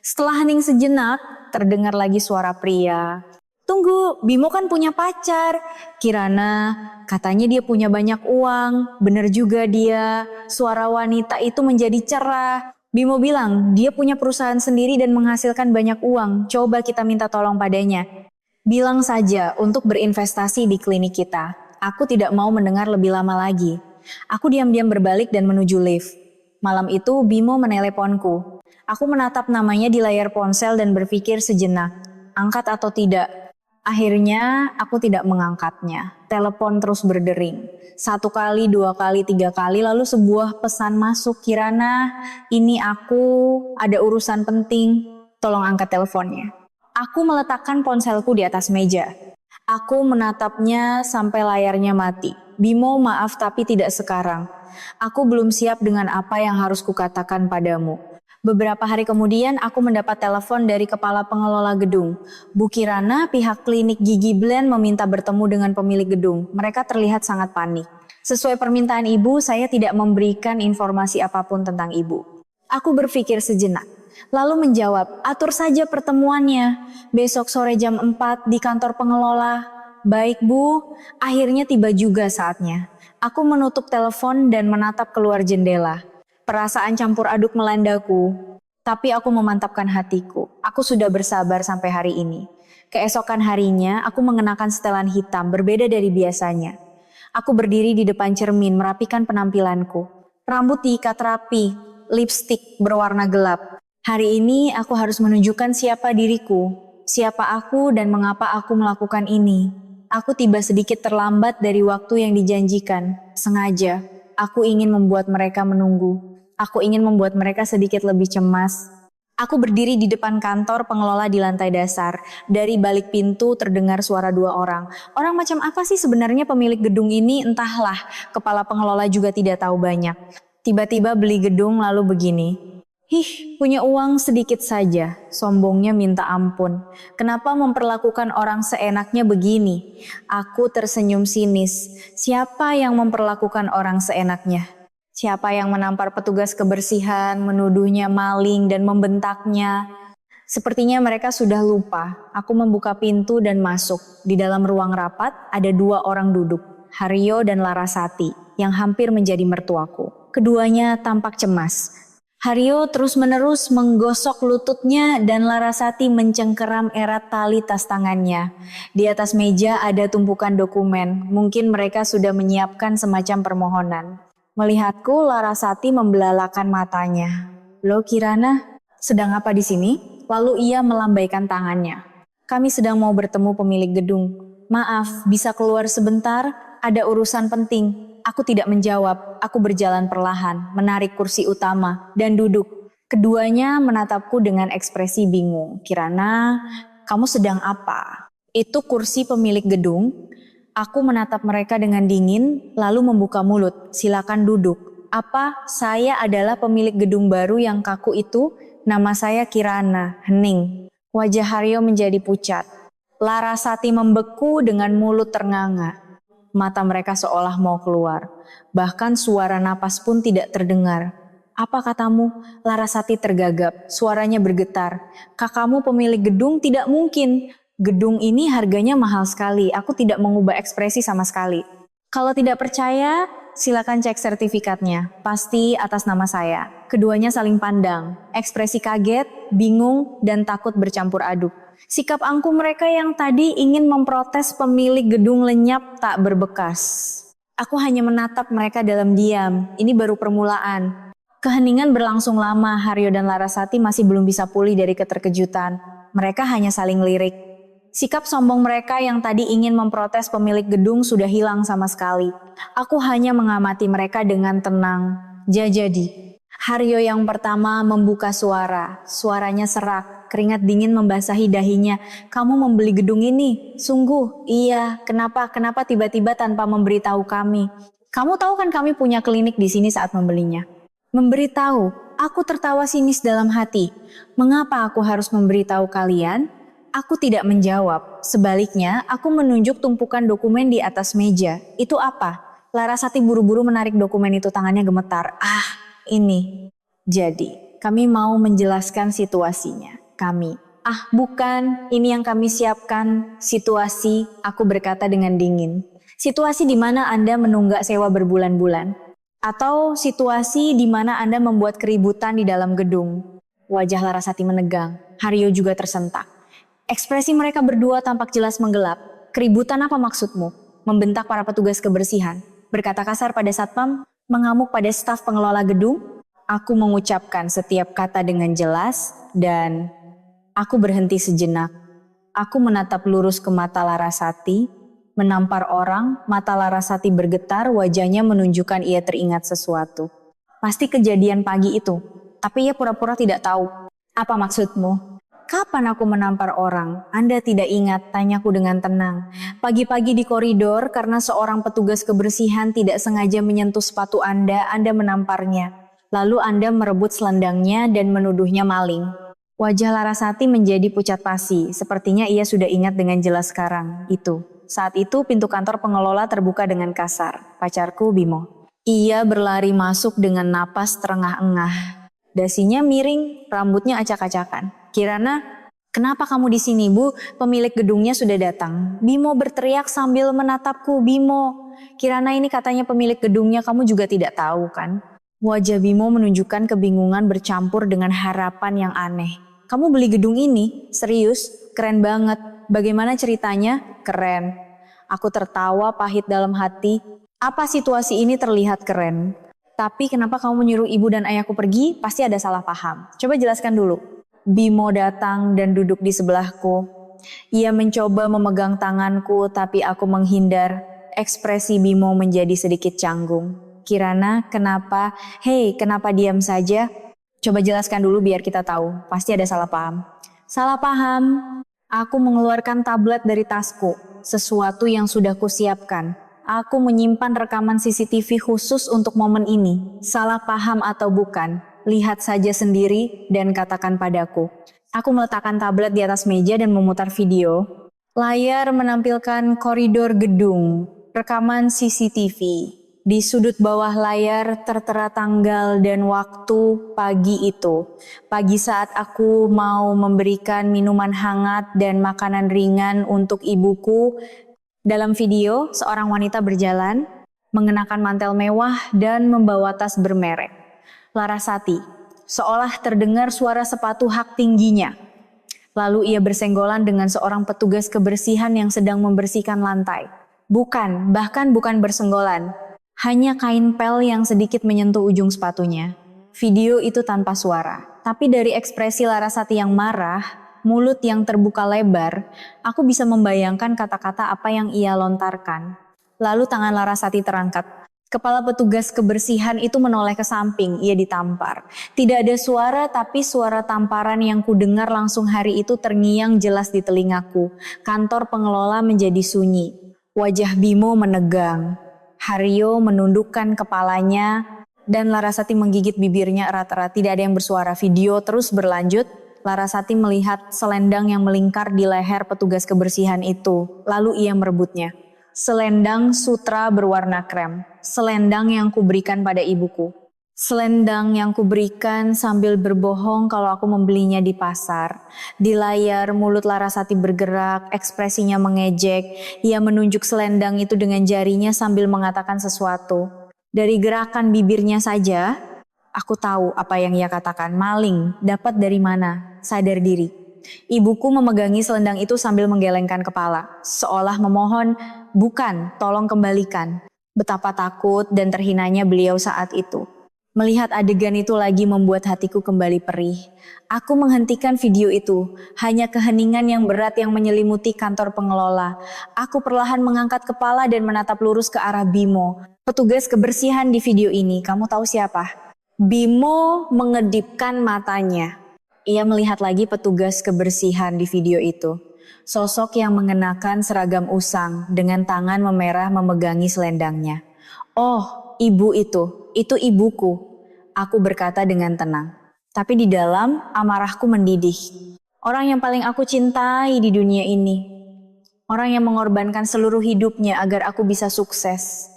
Setelah hening sejenak, terdengar lagi suara pria. Tunggu, Bimo kan punya pacar. Kirana, katanya dia punya banyak uang. Bener juga dia. Suara wanita itu menjadi cerah. Bimo bilang dia punya perusahaan sendiri dan menghasilkan banyak uang. Coba kita minta tolong padanya. Bilang saja untuk berinvestasi di klinik kita. Aku tidak mau mendengar lebih lama lagi. Aku diam-diam berbalik dan menuju lift. Malam itu Bimo meneleponku. Aku menatap namanya di layar ponsel dan berpikir sejenak, angkat atau tidak. Akhirnya aku tidak mengangkatnya. Telepon terus berdering. 1 kali, 2 kali, 3 kali, lalu sebuah pesan masuk. Kirana, ini aku, ada urusan penting. Tolong angkat teleponnya. Aku meletakkan ponselku di atas meja. Aku menatapnya sampai layarnya mati. Bimo, maaf tapi tidak sekarang. Aku belum siap dengan apa yang harus kukatakan padamu. Beberapa hari kemudian aku mendapat telepon dari kepala pengelola gedung. Bu Kirana, pihak klinik Gigi Blend meminta bertemu dengan pemilik gedung. Mereka terlihat sangat panik. Sesuai permintaan ibu, saya tidak memberikan informasi apapun tentang ibu. Aku berpikir sejenak. Lalu menjawab, atur saja pertemuannya. Besok sore jam 4 di kantor pengelola. Baik Bu, akhirnya tiba juga saatnya. Aku menutup telepon dan menatap keluar jendela. Perasaan campur aduk melandaku, tapi aku memantapkan hatiku. Aku sudah bersabar sampai hari ini. Keesokan harinya, aku mengenakan setelan hitam, berbeda dari biasanya. Aku berdiri di depan cermin, merapikan penampilanku. Rambut diikat rapi, lipstik berwarna gelap. Hari ini aku harus menunjukkan siapa diriku, siapa aku dan mengapa aku melakukan ini. Aku tiba sedikit terlambat dari waktu yang dijanjikan. Sengaja, aku ingin membuat mereka menunggu. Aku ingin membuat mereka sedikit lebih cemas. Aku berdiri di depan kantor pengelola di lantai dasar. Dari balik pintu terdengar suara 2 orang. Orang macam apa sih sebenarnya pemilik gedung ini? Entahlah, kepala pengelola juga tidak tahu banyak. Tiba-tiba beli gedung lalu begini. Punya uang sedikit saja, sombongnya minta ampun. Kenapa memperlakukan orang seenaknya begini? Aku tersenyum sinis. Siapa yang memperlakukan orang seenaknya? Siapa yang menampar petugas kebersihan, menuduhnya maling dan membentaknya? Sepertinya mereka sudah lupa. Aku membuka pintu dan masuk. Di dalam ruang rapat ada 2 orang duduk, Haryo dan Larasati, yang hampir menjadi mertuaku. Keduanya tampak cemas. Haryo terus-menerus menggosok lututnya dan Larasati mencengkeram erat tali tas tangannya. Di atas meja ada tumpukan dokumen. Mungkin mereka sudah menyiapkan semacam permohonan. Melihatku, Larasati membelalakan matanya. Lo Kirana, sedang apa di sini? Lalu ia melambaikan tangannya. Kami sedang mau bertemu pemilik gedung. Maaf, bisa keluar sebentar? Ada urusan penting. Aku tidak menjawab. Aku berjalan perlahan, menarik kursi utama, dan duduk. Keduanya menatapku dengan ekspresi bingung. Kirana, kamu sedang apa? Itu kursi pemilik gedung. Aku menatap mereka dengan dingin, lalu membuka mulut. Silakan duduk. Apa? Saya adalah pemilik gedung baru yang kaku itu? Nama saya Kirana. Hening. Wajah Haryo menjadi pucat. Larasati membeku dengan mulut ternganga. Mata mereka seolah mau keluar. Bahkan suara napas pun tidak terdengar. Apa katamu? Larasati tergagap. Suaranya bergetar. Kakakmu pemilik gedung? Tidak mungkin. Gedung ini harganya mahal sekali. Aku tidak mengubah ekspresi sama sekali. Kalau tidak percaya, silakan cek sertifikatnya. Pasti atas nama saya. Keduanya saling pandang. Ekspresi kaget, bingung, dan takut bercampur aduk. Sikap angkuh mereka yang tadi ingin memprotes pemilik gedung lenyap tak berbekas. Aku hanya menatap mereka dalam diam. Ini baru permulaan. Keheningan berlangsung lama. Haryo dan Larasati masih belum bisa pulih dari keterkejutan. Mereka hanya saling lirik. Sikap sombong mereka yang tadi ingin memprotes pemilik gedung sudah hilang sama sekali. Aku hanya mengamati mereka dengan tenang. Jadi. Haryo yang pertama membuka suara. Suaranya serak, keringat dingin membasahi dahinya. Kamu membeli gedung ini? Sungguh? Iya. Kenapa tiba-tiba tanpa memberitahu kami? Kamu tahu kan kami punya klinik di sini saat membelinya. Memberitahu? Aku tertawa sinis dalam hati. Mengapa aku harus memberitahu kalian? Aku tidak menjawab. Sebaliknya, aku menunjuk tumpukan dokumen di atas meja. Itu apa? Larasati buru-buru menarik dokumen itu, tangannya gemetar. Ini. Jadi, kami mau menjelaskan situasinya. Kami. Bukan, ini yang kami siapkan. Situasi, aku berkata dengan dingin. Situasi di mana Anda menunggak sewa berbulan-bulan. Atau situasi di mana Anda membuat keributan di dalam gedung. Wajah Larasati menegang. Haryo juga tersentak. Ekspresi mereka berdua tampak jelas menggelap. Keributan apa maksudmu? Membentak para petugas kebersihan. Berkata kasar pada satpam. Mengamuk pada staf pengelola gedung. Aku mengucapkan setiap kata dengan jelas dan aku berhenti sejenak. Aku menatap lurus ke mata Larasati, menampar orang, mata Larasati bergetar, wajahnya menunjukkan ia teringat sesuatu. Pasti kejadian pagi itu, tapi ia pura-pura tidak tahu. Apa maksudmu? Kapan aku menampar orang? Anda tidak ingat, tanyaku dengan tenang. Pagi-pagi di koridor karena seorang petugas kebersihan tidak sengaja menyentuh sepatu Anda menamparnya. Lalu Anda merebut selendangnya dan menuduhnya maling. Wajah Larasati menjadi pucat pasi, sepertinya ia sudah ingat dengan jelas sekarang. Saat itu pintu kantor pengelola terbuka dengan kasar. Pacarku Bimo. Ia berlari masuk dengan napas terengah-engah. Dasinya miring, rambutnya acak-acakan. Kirana, kenapa kamu di sini, Bu? Pemilik gedungnya sudah datang. Bimo berteriak sambil menatapku. Bimo, Kirana ini katanya pemilik gedungnya, kamu juga tidak tahu kan? Wajah Bimo menunjukkan kebingungan bercampur dengan harapan yang aneh. Kamu beli gedung ini? Serius? Keren banget. Bagaimana ceritanya? Keren. Aku tertawa pahit dalam hati. Apa situasi ini terlihat keren? Tapi kenapa kamu menyuruh ibu dan ayahku pergi? Pasti ada salah paham. Coba jelaskan dulu. Bimo datang dan duduk di sebelahku. Ia mencoba memegang tanganku, tapi aku menghindar. Ekspresi Bimo menjadi sedikit canggung. Kirana, kenapa? Hei, kenapa diam saja? Coba jelaskan dulu biar kita tahu. Pasti ada salah paham. Salah paham? Aku mengeluarkan tablet dari tasku. Sesuatu yang sudah kusiapkan. Aku menyimpan rekaman CCTV khusus untuk momen ini. Salah paham atau bukan? Lihat saja sendiri dan katakan padaku. Aku meletakkan tablet di atas meja dan memutar video. Layar menampilkan koridor gedung, rekaman CCTV. Di sudut bawah layar tertera tanggal dan waktu pagi itu. Pagi saat aku mau memberikan minuman hangat dan makanan ringan untuk ibuku. Dalam video, seorang wanita berjalan, mengenakan mantel mewah dan membawa tas bermerek. Larasati, seolah terdengar suara sepatu hak tingginya. Lalu ia bersenggolan dengan seorang petugas kebersihan yang sedang membersihkan lantai. Bahkan bukan bersenggolan. Hanya kain pel yang sedikit menyentuh ujung sepatunya. Video itu tanpa suara. Tapi dari ekspresi Larasati yang marah, mulut yang terbuka lebar, aku bisa membayangkan kata-kata apa yang ia lontarkan. Lalu tangan Larasati terangkat. Kepala petugas kebersihan itu menoleh ke samping, ia ditampar. Tidak ada suara, tapi suara tamparan yang kudengar langsung hari itu terngiang jelas di telingaku. Kantor pengelola menjadi sunyi. Wajah Bimo menegang. Haryo menundukkan kepalanya dan Larasati menggigit bibirnya erat-erat. Tidak ada yang bersuara. Video terus berlanjut. Larasati melihat selendang yang melingkar di leher petugas kebersihan itu. Lalu ia merebutnya. Selendang sutra berwarna krem. Selendang yang kuberikan pada ibuku. Selendang yang kuberikan sambil berbohong kalau aku membelinya di pasar. Di layar mulut Larasati bergerak, ekspresinya mengejek. Ia menunjuk selendang itu dengan jarinya sambil mengatakan sesuatu. Dari gerakan bibirnya saja, aku tahu apa yang ia katakan. Maling, dapat dari mana? Sadar diri. Ibuku memegangi selendang itu sambil menggelengkan kepala. Seolah memohon, bukan, tolong kembalikan. Betapa takut dan terhinanya beliau saat itu. Melihat adegan itu lagi membuat hatiku kembali perih. Aku menghentikan video itu. Hanya keheningan yang berat yang menyelimuti kantor pengelola. Aku perlahan mengangkat kepala dan menatap lurus ke arah Bimo. Petugas kebersihan di video ini, kamu tahu siapa? Bimo mengedipkan matanya. Ia melihat lagi petugas kebersihan di video itu. Sosok yang mengenakan seragam usang dengan tangan memerah memegangi selendangnya. "Oh, ibu itu ibuku," aku berkata dengan tenang. Tapi di dalam amarahku mendidih. Orang yang paling aku cintai di dunia ini. Orang yang mengorbankan seluruh hidupnya agar aku bisa sukses.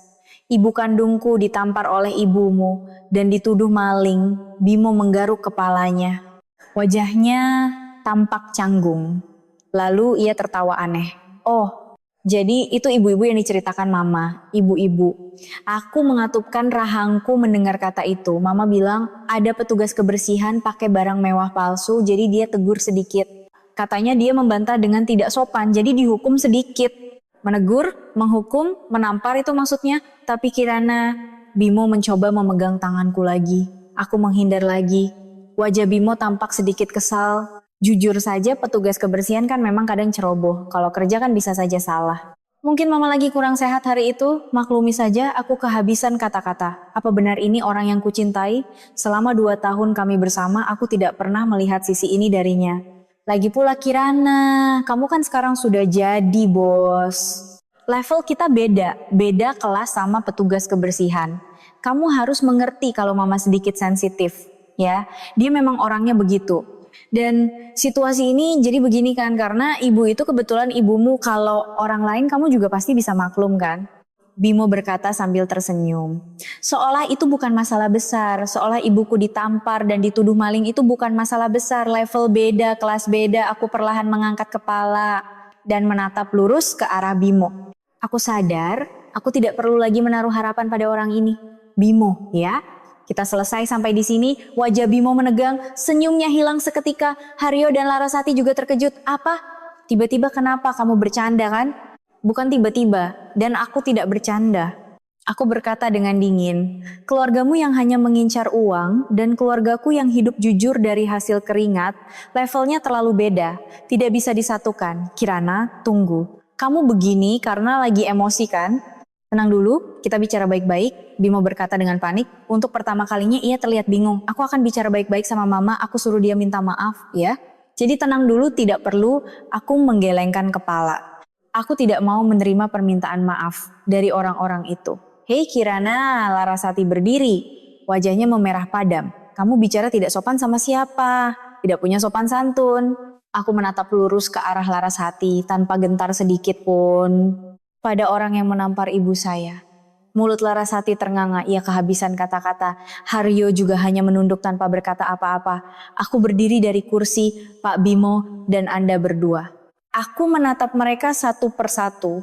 Ibu kandungku ditampar oleh ibumu dan dituduh maling. Bimo menggaruk kepalanya. Wajahnya tampak canggung. Lalu ia tertawa aneh. "Oh, jadi itu ibu-ibu yang diceritakan mama, ibu-ibu." Aku mengatupkan rahangku mendengar kata itu. Mama bilang ada petugas kebersihan pakai barang mewah palsu, jadi dia tegur sedikit. Katanya dia membantah dengan tidak sopan, jadi dihukum sedikit. Menegur, menghukum, menampar itu maksudnya. Tapi kirana Bimo mencoba memegang tanganku lagi. Aku menghindar lagi. Wajah Bimo tampak sedikit kesal. Jujur saja petugas kebersihan kan memang kadang ceroboh. Kalau kerja kan bisa saja salah. Mungkin mama lagi kurang sehat hari itu, maklumi saja aku kehabisan kata-kata. Apa benar ini orang yang kucintai? Selama 2 tahun kami bersama, aku tidak pernah melihat sisi ini darinya. Lagi pula Kirana, kamu kan sekarang sudah jadi bos. Level kita beda kelas sama petugas kebersihan. Kamu harus mengerti kalau mama sedikit sensitif, ya. Dia memang orangnya begitu. Dan situasi ini jadi begini kan, karena ibu itu kebetulan ibumu, kalau orang lain kamu juga pasti bisa maklum kan. Bimo berkata sambil tersenyum. Seolah itu bukan masalah besar, seolah ibuku ditampar dan dituduh maling itu bukan masalah besar, level beda, kelas beda. Aku perlahan mengangkat kepala dan menatap lurus ke arah Bimo. Aku sadar, aku tidak perlu lagi menaruh harapan pada orang ini. Bimo, ya. Kita selesai sampai di sini, wajah Bimo menegang, senyumnya hilang seketika. Haryo dan Larasati juga terkejut. Apa? Tiba-tiba kenapa kamu bercanda kan? Bukan tiba-tiba, dan aku tidak bercanda. Aku berkata dengan dingin, keluargamu yang hanya mengincar uang dan keluargaku yang hidup jujur dari hasil keringat, levelnya terlalu beda, tidak bisa disatukan. Kirana, tunggu. Kamu begini karena lagi emosi kan? Tenang dulu, kita bicara baik-baik, Bimo berkata dengan panik. Untuk pertama kalinya ia terlihat bingung. Aku akan bicara baik-baik sama mama, aku suruh dia minta maaf, ya. Jadi tenang dulu, tidak perlu aku menggelengkan kepala. Aku tidak mau menerima permintaan maaf dari orang-orang itu. "Hei Kirana," Larasati berdiri. Wajahnya memerah padam. "Kamu bicara tidak sopan sama siapa? Tidak punya sopan santun." Aku menatap lurus ke arah Larasati tanpa gentar sedikit pun. Pada orang yang menampar ibu saya. Mulut Larasati ternganga, ia kehabisan kata-kata. Haryo juga hanya menunduk tanpa berkata apa-apa. Aku berdiri dari kursi, Pak Bimo dan Anda berdua. Aku menatap mereka satu persatu.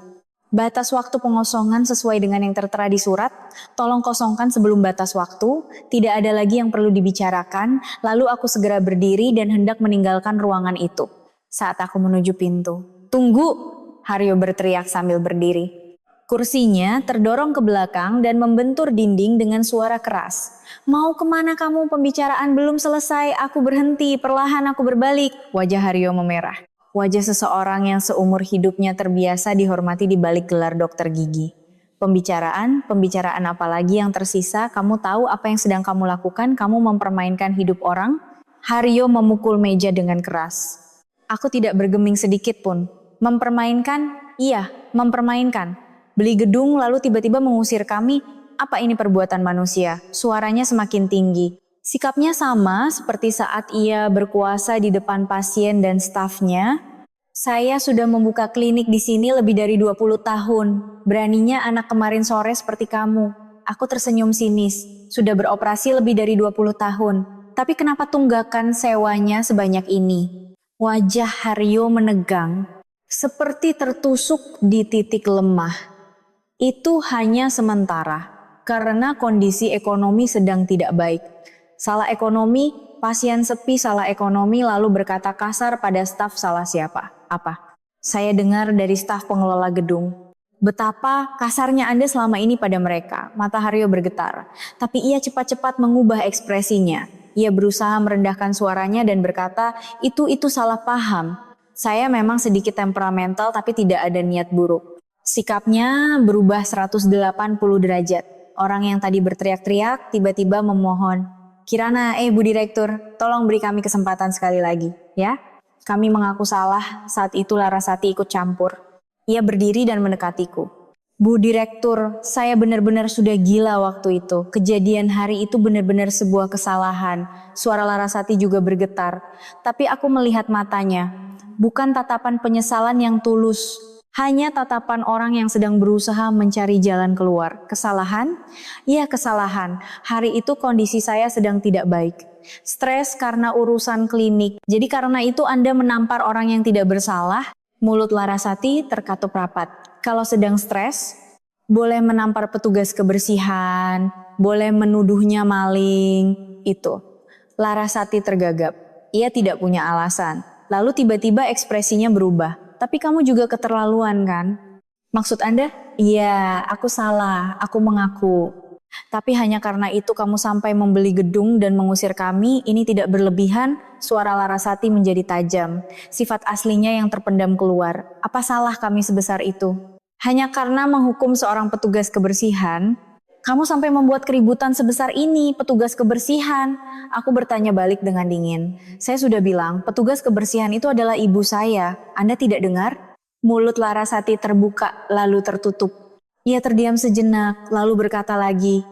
Batas waktu pengosongan sesuai dengan yang tertera di surat. Tolong kosongkan sebelum batas waktu. Tidak ada lagi yang perlu dibicarakan. Lalu aku segera berdiri dan hendak meninggalkan ruangan itu. Saat aku menuju pintu. "Tunggu!" Haryo berteriak sambil berdiri. Kursinya terdorong ke belakang dan membentur dinding dengan suara keras. "Mau kemana kamu? Pembicaraan belum selesai. Aku berhenti. Perlahan aku berbalik." Wajah Haryo memerah. Wajah seseorang yang seumur hidupnya terbiasa dihormati di balik gelar dokter gigi. Pembicaraan apa lagi yang tersisa? Kamu tahu apa yang sedang kamu lakukan? Kamu mempermainkan hidup orang? Haryo memukul meja dengan keras. Aku tidak bergeming sedikit pun. Mempermainkan? Iya, mempermainkan. Beli gedung lalu tiba-tiba mengusir kami. Apa ini perbuatan manusia? Suaranya semakin tinggi. Sikapnya sama seperti saat ia berkuasa di depan pasien dan stafnya. "Saya sudah membuka klinik di sini lebih dari 20 tahun. Beraninya anak kemarin sore seperti kamu." Aku tersenyum sinis. Sudah beroperasi lebih dari 20 tahun. Tapi kenapa tunggakan sewanya sebanyak ini? Wajah Haryo menegang. Seperti tertusuk di titik lemah. Itu hanya sementara. Karena kondisi ekonomi sedang tidak baik. Salah ekonomi, pasien sepi salah ekonomi lalu berkata kasar pada staf salah siapa? Apa? Saya dengar dari staf pengelola gedung. Betapa kasarnya Anda selama ini pada mereka. Mata Haryo bergetar. Tapi ia cepat-cepat mengubah ekspresinya. Ia berusaha merendahkan suaranya dan berkata, itu salah paham. Saya memang sedikit temperamental tapi tidak ada niat buruk. Sikapnya berubah 180 derajat. Orang yang tadi berteriak-teriak tiba-tiba memohon, Kirana, Bu Direktur, tolong beri kami kesempatan sekali lagi, ya. Kami mengaku salah, saat itu Larasati ikut campur. Ia berdiri dan mendekatiku. Bu Direktur, saya benar-benar sudah gila waktu itu. Kejadian hari itu benar-benar sebuah kesalahan. Suara Larasati juga bergetar. Tapi aku melihat matanya. Bukan tatapan penyesalan yang tulus. Hanya tatapan orang yang sedang berusaha mencari jalan keluar. Kesalahan? Iya, kesalahan. Hari itu kondisi saya sedang tidak baik. Stres karena urusan klinik. Jadi karena itu Anda menampar orang yang tidak bersalah. Mulut Larasati terkatup rapat. Kalau sedang stres, boleh menampar petugas kebersihan, boleh menuduhnya maling, itu. Larasati tergagap. Ia tidak punya alasan. Lalu tiba-tiba ekspresinya berubah. Tapi kamu juga keterlaluan kan? Maksud Anda? Iya, aku salah, aku mengaku. Tapi hanya karena itu kamu sampai membeli gedung dan mengusir kami, ini tidak berlebihan, suara Larasati menjadi tajam. Sifat aslinya yang terpendam keluar. Apa salah kami sebesar itu? Hanya karena menghukum seorang petugas kebersihan, kamu sampai membuat keributan sebesar ini, petugas kebersihan. Aku bertanya balik dengan dingin. Saya sudah bilang, petugas kebersihan itu adalah ibu saya. Anda tidak dengar? Mulut Larasati terbuka, lalu tertutup. Ia terdiam sejenak, lalu berkata lagi,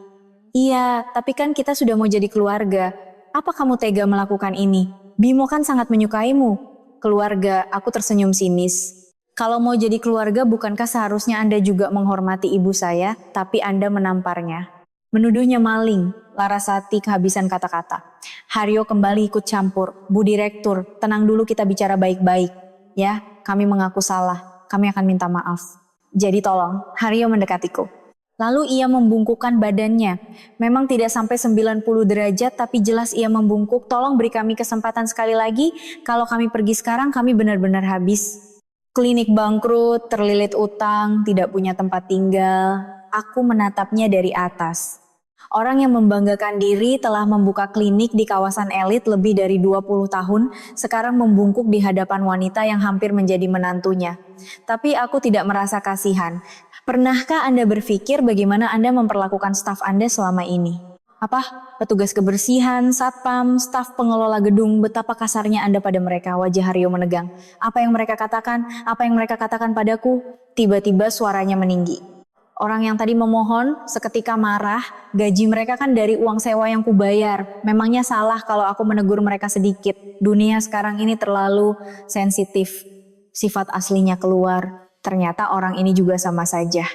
iya, tapi kan kita sudah mau jadi keluarga. Apa kamu tega melakukan ini? Bimo kan sangat menyukaimu. Keluarga, aku tersenyum sinis. Kalau mau jadi keluarga, bukankah seharusnya Anda juga menghormati ibu saya, tapi Anda menamparnya? Menuduhnya maling, Larasati kehabisan kata-kata. Haryo kembali ikut campur. Bu Direktur, tenang dulu, kita bicara baik-baik. Ya, kami mengaku salah. Kami akan minta maaf. Jadi tolong, Haryo mendekatiku. Lalu ia membungkukkan badannya. Memang tidak sampai 90 derajat, tapi jelas ia membungkuk. Tolong beri kami kesempatan sekali lagi. Kalau kami pergi sekarang, kami benar-benar habis. Klinik bangkrut, terlilit utang, tidak punya tempat tinggal. Aku menatapnya dari atas. Orang yang membanggakan diri telah membuka klinik di kawasan elit lebih dari 20 tahun, sekarang membungkuk di hadapan wanita yang hampir menjadi menantunya. Tapi aku tidak merasa kasihan. Pernahkah Anda berpikir bagaimana Anda memperlakukan staf Anda selama ini? Apa? Petugas kebersihan, satpam, staf pengelola gedung, betapa kasarnya Anda pada mereka. Wajah Haryo menegang. Apa yang mereka katakan? Apa yang mereka katakan padaku? Tiba-tiba suaranya meninggi. Orang yang tadi memohon seketika marah, gaji mereka kan dari uang sewa yang kubayar. Memangnya salah kalau aku menegur mereka sedikit. Dunia sekarang ini terlalu sensitif. Sifat aslinya keluar. Ternyata orang ini juga sama saja.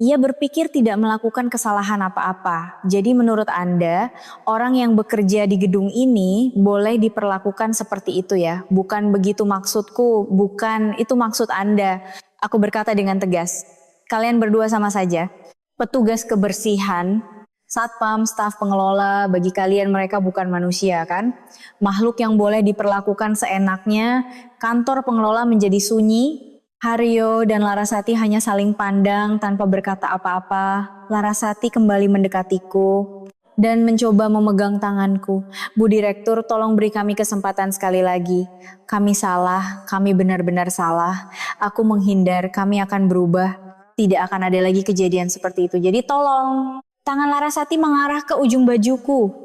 Ia berpikir tidak melakukan kesalahan apa-apa. Jadi menurut Anda, orang yang bekerja di gedung ini boleh diperlakukan seperti itu ya? Bukan begitu maksudku, bukan itu maksud Anda. Aku berkata dengan tegas, kalian berdua sama saja. Petugas kebersihan, satpam, staf pengelola, bagi kalian mereka bukan manusia kan? Makhluk yang boleh diperlakukan seenaknya, kantor pengelola menjadi sunyi. Haryo dan Larasati hanya saling pandang tanpa berkata apa-apa. Larasati kembali mendekatiku dan mencoba memegang tanganku. Bu Direktur, tolong beri kami kesempatan sekali lagi. Kami salah, kami benar-benar salah. Aku menghindar, kami akan berubah. Tidak akan ada lagi kejadian seperti itu. Jadi tolong. Tangan Larasati mengarah ke ujung bajuku.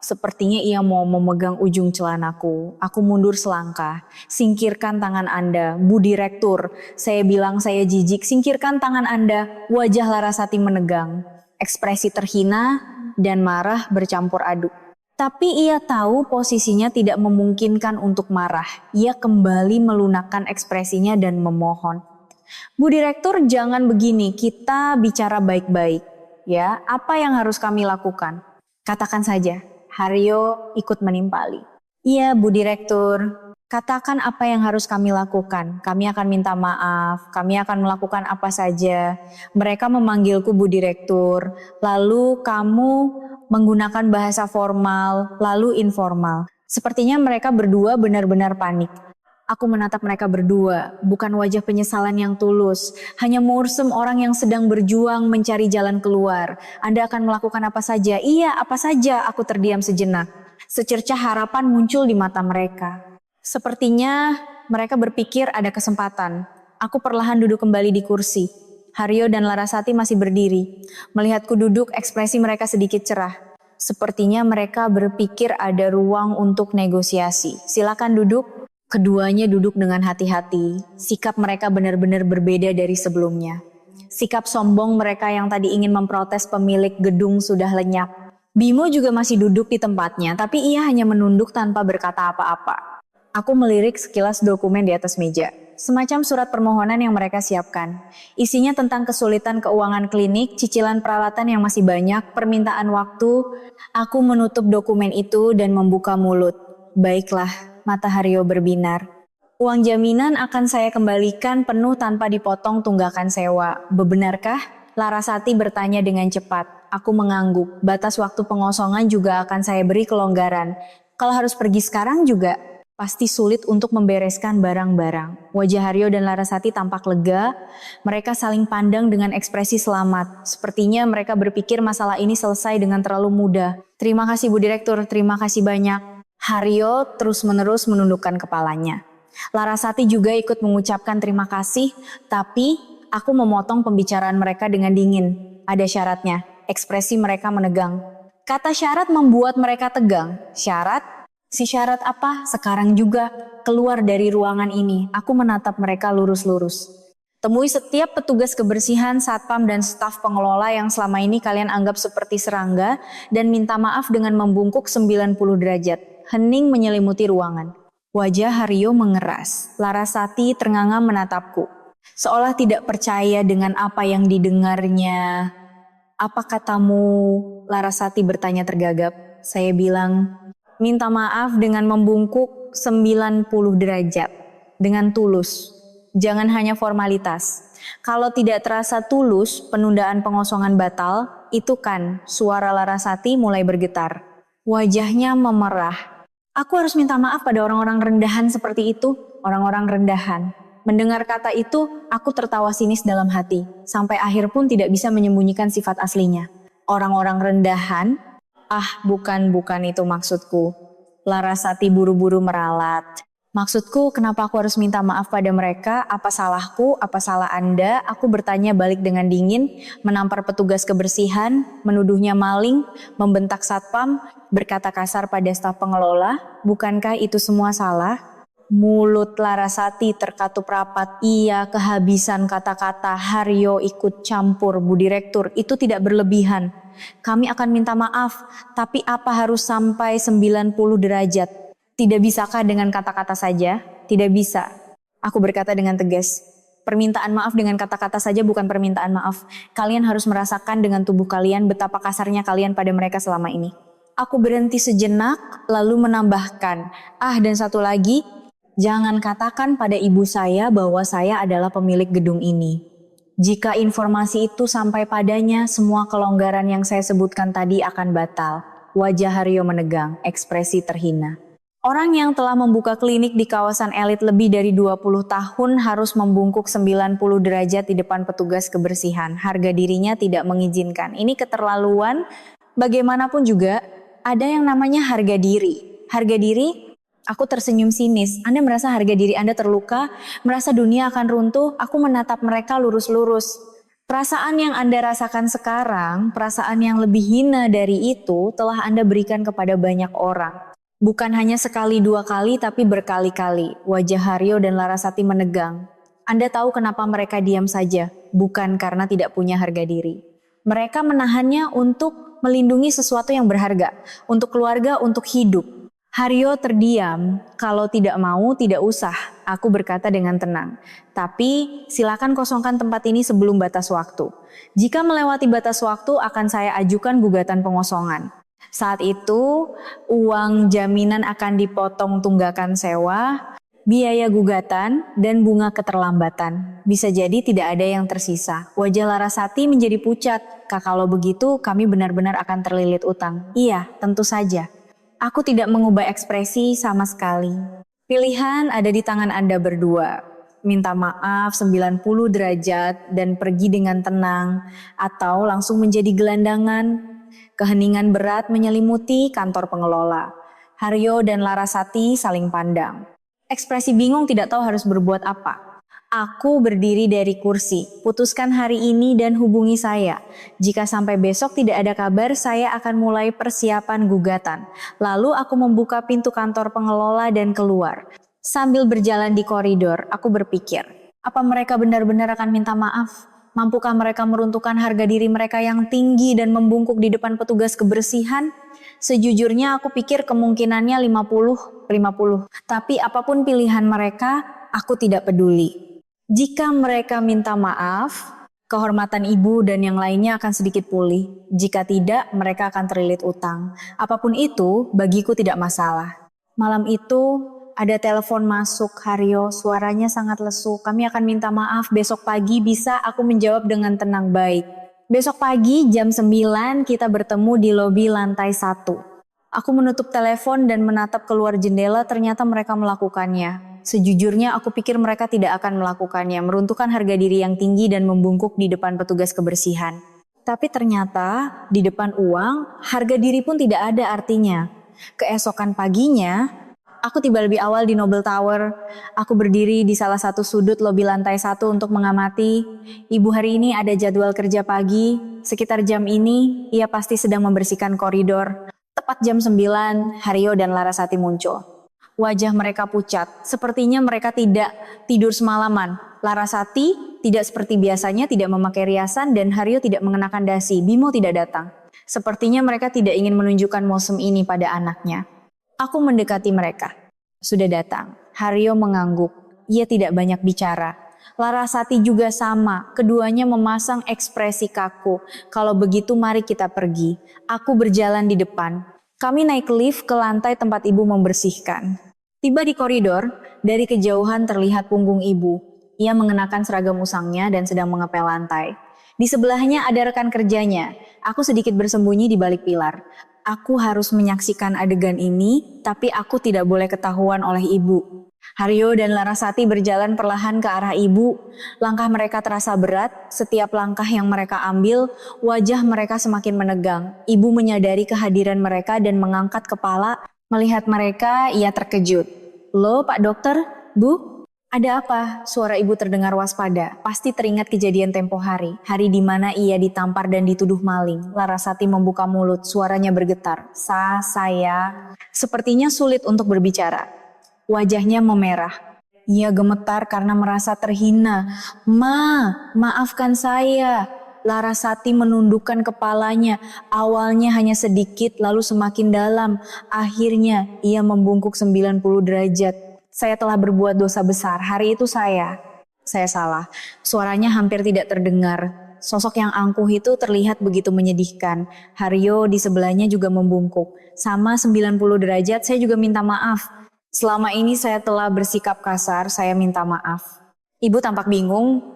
Sepertinya ia mau memegang ujung celanaku. Aku mundur selangkah. Singkirkan tangan Anda, Bu Direktur. Saya bilang saya jijik. Singkirkan tangan Anda. Wajah Larasati menegang. Ekspresi terhina dan marah bercampur aduk. Tapi ia tahu posisinya tidak memungkinkan untuk marah. Ia kembali melunakkan ekspresinya dan memohon. Bu Direktur, jangan begini. Kita bicara baik-baik. Ya, apa yang harus kami lakukan? Katakan saja. Haryo ikut menimpali. Iya, Bu Direktur. Katakan apa yang harus kami lakukan. Kami akan minta maaf. Kami akan melakukan apa saja. Mereka memanggilku Bu Direktur. Lalu kamu menggunakan bahasa formal, lalu informal. Sepertinya mereka berdua benar-benar panik. Aku menatap mereka berdua, bukan wajah penyesalan yang tulus. Hanya mursem orang yang sedang berjuang mencari jalan keluar. Anda akan melakukan apa saja? Iya, apa saja. Aku terdiam sejenak. Secercah harapan muncul di mata mereka. Sepertinya mereka berpikir ada kesempatan. Aku perlahan duduk kembali di kursi. Haryo dan Larasati masih berdiri. Melihatku duduk, ekspresi mereka sedikit cerah. Sepertinya mereka berpikir ada ruang untuk negosiasi. Silakan duduk. Keduanya duduk dengan hati-hati. Sikap mereka benar-benar berbeda dari sebelumnya. Sikap sombong mereka yang tadi ingin memprotes pemilik gedung sudah lenyap. Bimo juga masih duduk di tempatnya, tapi ia hanya menunduk tanpa berkata apa-apa. Aku melirik sekilas dokumen di atas meja. Semacam surat permohonan yang mereka siapkan. Isinya tentang kesulitan keuangan klinik, cicilan peralatan yang masih banyak, permintaan waktu. Aku menutup dokumen itu dan membuka mulut. Baiklah, mata Haryo berbinar. Uang jaminan akan saya kembalikan penuh tanpa dipotong tunggakan sewa. Bebenarkah? Larasati bertanya dengan cepat. Aku mengangguk. Batas waktu pengosongan juga akan saya beri kelonggaran. Kalau harus pergi sekarang juga pasti sulit untuk membereskan barang-barang. Wajah Haryo dan Larasati tampak lega. Mereka saling pandang dengan ekspresi selamat. Sepertinya mereka berpikir masalah ini selesai dengan terlalu mudah. Terima kasih Bu Direktur, terima kasih banyak. Haryo terus-menerus menundukkan kepalanya. Larasati juga ikut mengucapkan terima kasih, tapi aku memotong pembicaraan mereka dengan dingin. Ada syaratnya, ekspresi mereka menegang. Kata syarat membuat mereka tegang. Syarat? Si syarat apa? Sekarang juga keluar dari ruangan ini. Aku menatap mereka lurus-lurus. Temui setiap petugas kebersihan, satpam, dan staf pengelola yang selama ini kalian anggap seperti serangga dan minta maaf dengan membungkuk 90 derajat. Hening menyelimuti ruangan. Wajah Haryo mengeras. Larasati ternganga menatapku. Seolah tidak percaya dengan apa yang didengarnya. Apa katamu? Larasati bertanya tergagap. Saya bilang, minta maaf dengan membungkuk 90 derajat. Dengan tulus. Jangan hanya formalitas. Kalau tidak terasa tulus, penundaan pengosongan batal, itu kan suara Larasati mulai bergetar. Wajahnya memerah. Aku harus minta maaf pada orang-orang rendahan seperti itu. Orang-orang rendahan. Mendengar kata itu, aku tertawa sinis dalam hati. Sampai akhir pun tidak bisa menyembunyikan sifat aslinya. Orang-orang rendahan? Ah, bukan itu maksudku. Larasati buru-buru meralat. Maksudku, kenapa aku harus minta maaf pada mereka? Apa salahku? Apa salah Anda? Aku bertanya balik dengan dingin, menampar petugas kebersihan, menuduhnya maling, membentak satpam, berkata kasar pada staf pengelola. Bukankah itu semua salah? Mulut Larasati terkatup rapat. Ia kehabisan kata-kata. Haryo ikut campur, Bu Direktur. Itu tidak berlebihan. Kami akan minta maaf, tapi apa harus sampai 90 derajat? Tidak bisakah dengan kata-kata saja? Tidak bisa. Aku berkata dengan tegas. Permintaan maaf dengan kata-kata saja bukan permintaan maaf. Kalian harus merasakan dengan tubuh kalian betapa kasarnya kalian pada mereka selama ini. Aku berhenti sejenak, lalu menambahkan. Dan satu lagi, jangan katakan pada ibu saya bahwa saya adalah pemilik gedung ini. Jika informasi itu sampai padanya, semua kelonggaran yang saya sebutkan tadi akan batal. Wajah Haryo menegang, ekspresi terhina. Orang yang telah membuka klinik di kawasan elit lebih dari 20 tahun harus membungkuk 90 derajat di depan petugas kebersihan. Harga dirinya tidak mengizinkan. Ini keterlaluan. Bagaimanapun juga, ada yang namanya harga diri. Harga diri? Aku tersenyum sinis. Anda merasa harga diri Anda terluka? Merasa dunia akan runtuh? Aku menatap mereka lurus-lurus. Perasaan yang Anda rasakan sekarang, perasaan yang lebih hina dari itu telah Anda berikan kepada banyak orang. Bukan hanya sekali dua kali, tapi berkali-kali. Wajah Haryo dan Larasati menegang. Anda tahu kenapa mereka diam saja? Bukan karena tidak punya harga diri. Mereka menahannya untuk melindungi sesuatu yang berharga. Untuk keluarga, untuk hidup. Haryo terdiam. Kalau tidak mau, tidak usah. Aku berkata dengan tenang. Tapi silakan kosongkan tempat ini sebelum batas waktu. Jika melewati batas waktu, akan saya ajukan gugatan pengosongan. Saat itu, uang jaminan akan dipotong tunggakan sewa, biaya gugatan, dan bunga keterlambatan. Bisa jadi tidak ada yang tersisa. Wajah Larasati menjadi pucat. Kalau begitu, kami benar-benar akan terlilit utang. Iya, tentu saja. Aku tidak mengubah ekspresi sama sekali. Pilihan ada di tangan Anda berdua. Minta maaf 90 derajat dan pergi dengan tenang, atau langsung menjadi gelandangan. Keheningan berat menyelimuti kantor pengelola. Haryo dan Larasati saling pandang. Ekspresi bingung tidak tahu harus berbuat apa. Aku berdiri dari kursi, putuskan hari ini dan hubungi saya. Jika sampai besok tidak ada kabar, saya akan mulai persiapan gugatan. Lalu aku membuka pintu kantor pengelola dan keluar. Sambil berjalan di koridor, aku berpikir, apa mereka benar-benar akan minta maaf? Mampukah mereka meruntuhkan harga diri mereka yang tinggi dan membungkuk di depan petugas kebersihan? Sejujurnya aku pikir kemungkinannya 50-50. Tapi apapun pilihan mereka, aku tidak peduli. Jika mereka minta maaf, kehormatan ibu dan yang lainnya akan sedikit pulih. Jika tidak, mereka akan terlilit utang. Apapun itu, bagiku tidak masalah. Malam itu, ada telepon masuk, Haryo, suaranya sangat lesu. Kami akan minta maaf, besok pagi bisa aku menjawab dengan tenang baik. Besok pagi jam 9 kita bertemu di lobi lantai 1. Aku menutup telepon dan menatap keluar jendela, ternyata mereka melakukannya. Sejujurnya aku pikir mereka tidak akan melakukannya, meruntuhkan harga diri yang tinggi dan membungkuk di depan petugas kebersihan. Tapi ternyata di depan uang, harga diri pun tidak ada artinya. Keesokan paginya, aku tiba lebih awal di Noble Tower. Aku berdiri di salah satu sudut lobi lantai 1 untuk mengamati. Ibu hari ini ada jadwal kerja pagi, sekitar jam ini ia pasti sedang membersihkan koridor. Tepat jam 9, Haryo dan Larasati muncul. Wajah mereka pucat, sepertinya mereka tidak tidur semalaman. Larasati tidak seperti biasanya tidak memakai riasan dan Haryo tidak mengenakan dasi. Bimo tidak datang. Sepertinya mereka tidak ingin menunjukkan mosem ini pada anaknya. Aku mendekati mereka. Sudah datang. Haryo mengangguk. Ia tidak banyak bicara. Larasati juga sama. Keduanya memasang ekspresi kaku. Kalau begitu mari kita pergi. Aku berjalan di depan. Kami naik lift ke lantai tempat ibu membersihkan. Tiba di koridor, dari kejauhan terlihat punggung ibu. Ia mengenakan seragam usangnya dan sedang mengepel lantai. Di sebelahnya ada rekan kerjanya. Aku sedikit bersembunyi di balik pilar. Aku harus menyaksikan adegan ini, tapi aku tidak boleh ketahuan oleh ibu. Haryo dan Larasati berjalan perlahan ke arah ibu. Langkah mereka terasa berat. Setiap langkah yang mereka ambil, wajah mereka semakin menegang. Ibu menyadari kehadiran mereka dan mengangkat kepala. Melihat mereka, ia terkejut. Loh, Pak Dokter, Bu? Ada apa? Suara ibu terdengar waspada. Pasti teringat kejadian tempo hari. Hari di mana ia ditampar dan dituduh maling. Larasati membuka mulut, suaranya bergetar. Saya. Sepertinya sulit untuk berbicara. Wajahnya memerah. Ia gemetar karena merasa terhina. Maafkan saya. Larasati menundukkan kepalanya. Awalnya hanya sedikit, lalu semakin dalam. Akhirnya ia membungkuk 90 derajat. Saya telah berbuat dosa besar. Hari itu saya salah. Suaranya hampir tidak terdengar. Sosok yang angkuh itu terlihat begitu menyedihkan. Haryo di sebelahnya juga membungkuk. Sama 90 derajat, saya juga minta maaf. Selama ini saya telah bersikap kasar, saya minta maaf. Ibu tampak bingung.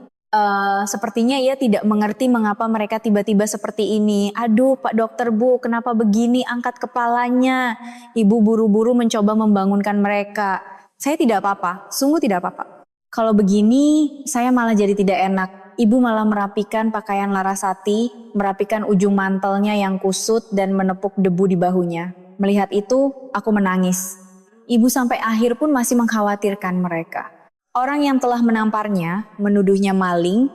Sepertinya ia tidak mengerti mengapa mereka tiba-tiba seperti ini. Aduh, Pak Dokter, Bu, kenapa begini? Angkat kepalanya. Ibu buru-buru mencoba membangunkan mereka. Saya tidak apa-apa, sungguh tidak apa-apa. Kalau begini, saya malah jadi tidak enak. Ibu malah merapikan pakaian Larasati, merapikan ujung mantelnya yang kusut dan menepuk debu di bahunya. Melihat itu, aku menangis. Ibu sampai akhir pun masih mengkhawatirkan mereka. Orang yang telah menamparnya, menuduhnya maling,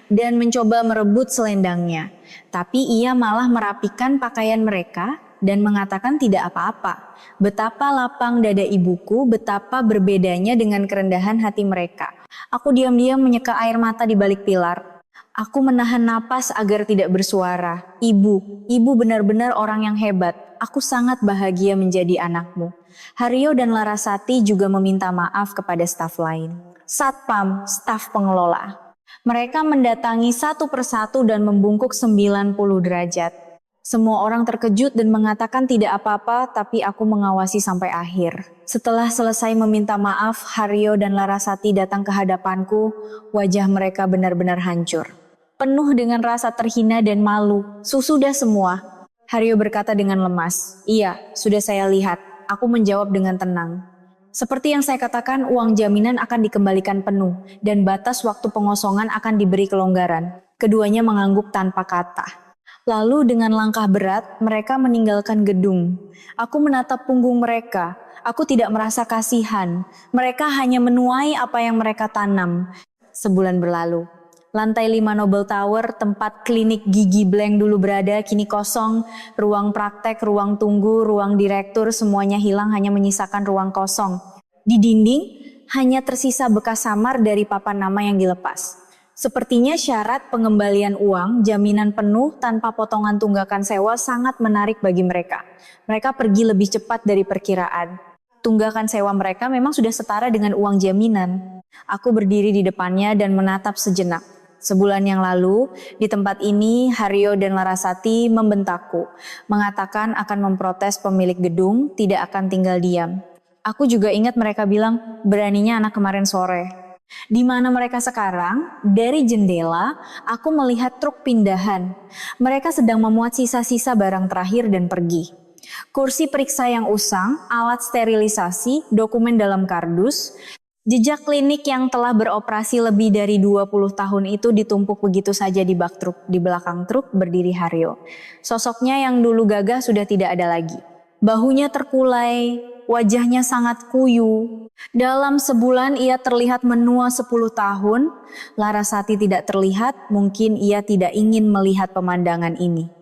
dan mencoba merebut selendangnya. Tapi ia malah merapikan pakaian mereka dan mengatakan tidak apa-apa. Betapa lapang dada ibuku, betapa berbedanya dengan kerendahan hati mereka. Aku diam-diam menyeka air mata di balik pilar. Aku menahan napas agar tidak bersuara. Ibu benar-benar orang yang hebat. Aku sangat bahagia menjadi anakmu. Haryo dan Larasati juga meminta maaf kepada staf lain. Satpam, staf pengelola. Mereka mendatangi satu persatu dan membungkuk 90 derajat. Semua orang terkejut dan mengatakan tidak apa-apa, tapi aku mengawasi sampai akhir. Setelah selesai meminta maaf, Haryo dan Larasati datang ke hadapanku. Wajah mereka benar-benar hancur. Penuh dengan rasa terhina dan malu. Sudah semua. Haryo berkata dengan lemas. Iya, sudah saya lihat. Aku menjawab dengan tenang. Seperti yang saya katakan, uang jaminan akan dikembalikan penuh dan batas waktu pengosongan akan diberi kelonggaran. Keduanya mengangguk tanpa kata. Lalu dengan langkah berat, mereka meninggalkan gedung. Aku menatap punggung mereka. Aku tidak merasa kasihan. Mereka hanya menuai apa yang mereka tanam. Sebulan berlalu. Lantai 5 Noble Tower, tempat klinik gigi Blank dulu berada, kini kosong. Ruang praktek, ruang tunggu, ruang direktur, semuanya hilang, hanya menyisakan ruang kosong. Di dinding, hanya tersisa bekas samar dari papan nama yang dilepas. Sepertinya syarat pengembalian uang, jaminan penuh tanpa potongan tunggakan sewa sangat menarik bagi mereka. Mereka pergi lebih cepat dari perkiraan. Tunggakan sewa mereka memang sudah setara dengan uang jaminan. Aku berdiri di depannya dan menatap sejenak. Sebulan yang lalu, di tempat ini, Haryo dan Larasati membentakku, mengatakan akan memprotes pemilik gedung, tidak akan tinggal diam. Aku juga ingat mereka bilang, beraninya anak kemarin sore. Di mana mereka sekarang? Dari jendela, aku melihat truk pindahan. Mereka sedang memuat sisa-sisa barang terakhir dan pergi. Kursi periksa yang usang, alat sterilisasi, dokumen dalam kardus, jejak klinik yang telah beroperasi lebih dari 20 tahun itu ditumpuk begitu saja di bak truk. Di belakang truk berdiri Haryo. Sosoknya yang dulu gagah sudah tidak ada lagi. Bahunya terkulai, wajahnya sangat kuyu. Dalam sebulan ia terlihat menua 10 tahun. Larasati tidak terlihat, mungkin ia tidak ingin melihat pemandangan ini.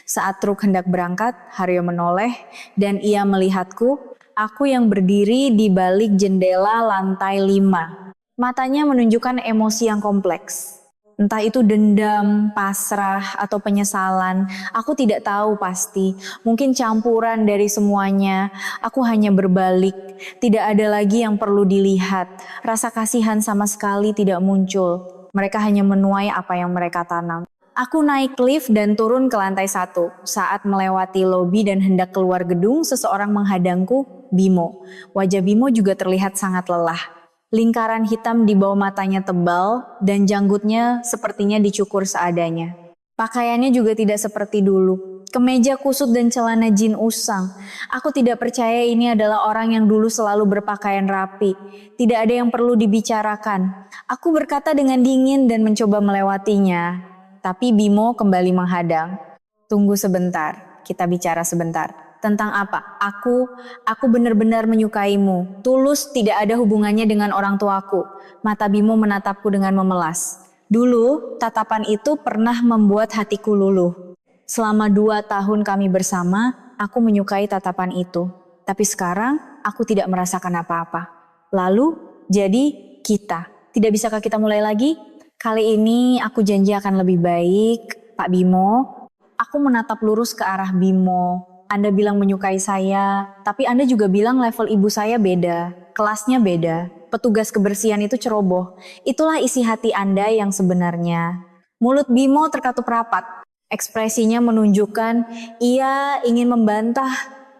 Saat truk hendak berangkat, Haryo menoleh dan ia melihatku. Aku yang berdiri di balik jendela lantai 5. Matanya menunjukkan emosi yang kompleks. Entah itu dendam, pasrah, atau penyesalan. Aku tidak tahu pasti. Mungkin campuran dari semuanya. Aku hanya berbalik. Tidak ada lagi yang perlu dilihat. Rasa kasihan sama sekali tidak muncul. Mereka hanya menuai apa yang mereka tanam. Aku naik lift dan turun ke lantai 1. Saat melewati lobi dan hendak keluar gedung, seseorang menghadangku, Bimo. Wajah Bimo juga terlihat sangat lelah. Lingkaran hitam di bawah matanya tebal dan janggutnya sepertinya dicukur seadanya. Pakaiannya juga tidak seperti dulu. Kemeja kusut dan celana jin usang. Aku tidak percaya ini adalah orang yang dulu selalu berpakaian rapi. Tidak ada yang perlu dibicarakan. Aku berkata dengan dingin dan mencoba melewatinya. Tapi Bimo kembali menghadang. Tunggu sebentar, kita bicara sebentar. Tentang apa? Aku benar-benar menyukaimu. Tulus, tidak ada hubungannya dengan orang tuaku. Mata Bimo menatapku dengan memelas. Dulu, tatapan itu pernah membuat hatiku luluh. Selama 2 tahun kami bersama, aku menyukai tatapan itu. Tapi sekarang, aku tidak merasakan apa-apa. Lalu, jadi kita. Tidak bisakah kita mulai lagi? Kali ini aku janji akan lebih baik, Pak Bimo. Aku menatap lurus ke arah Bimo. Anda bilang menyukai saya, tapi Anda juga bilang level ibu saya beda, kelasnya beda, petugas kebersihan itu ceroboh. Itulah isi hati Anda yang sebenarnya. Mulut Bimo terkatup rapat. Ekspresinya menunjukkan ia ingin membantah,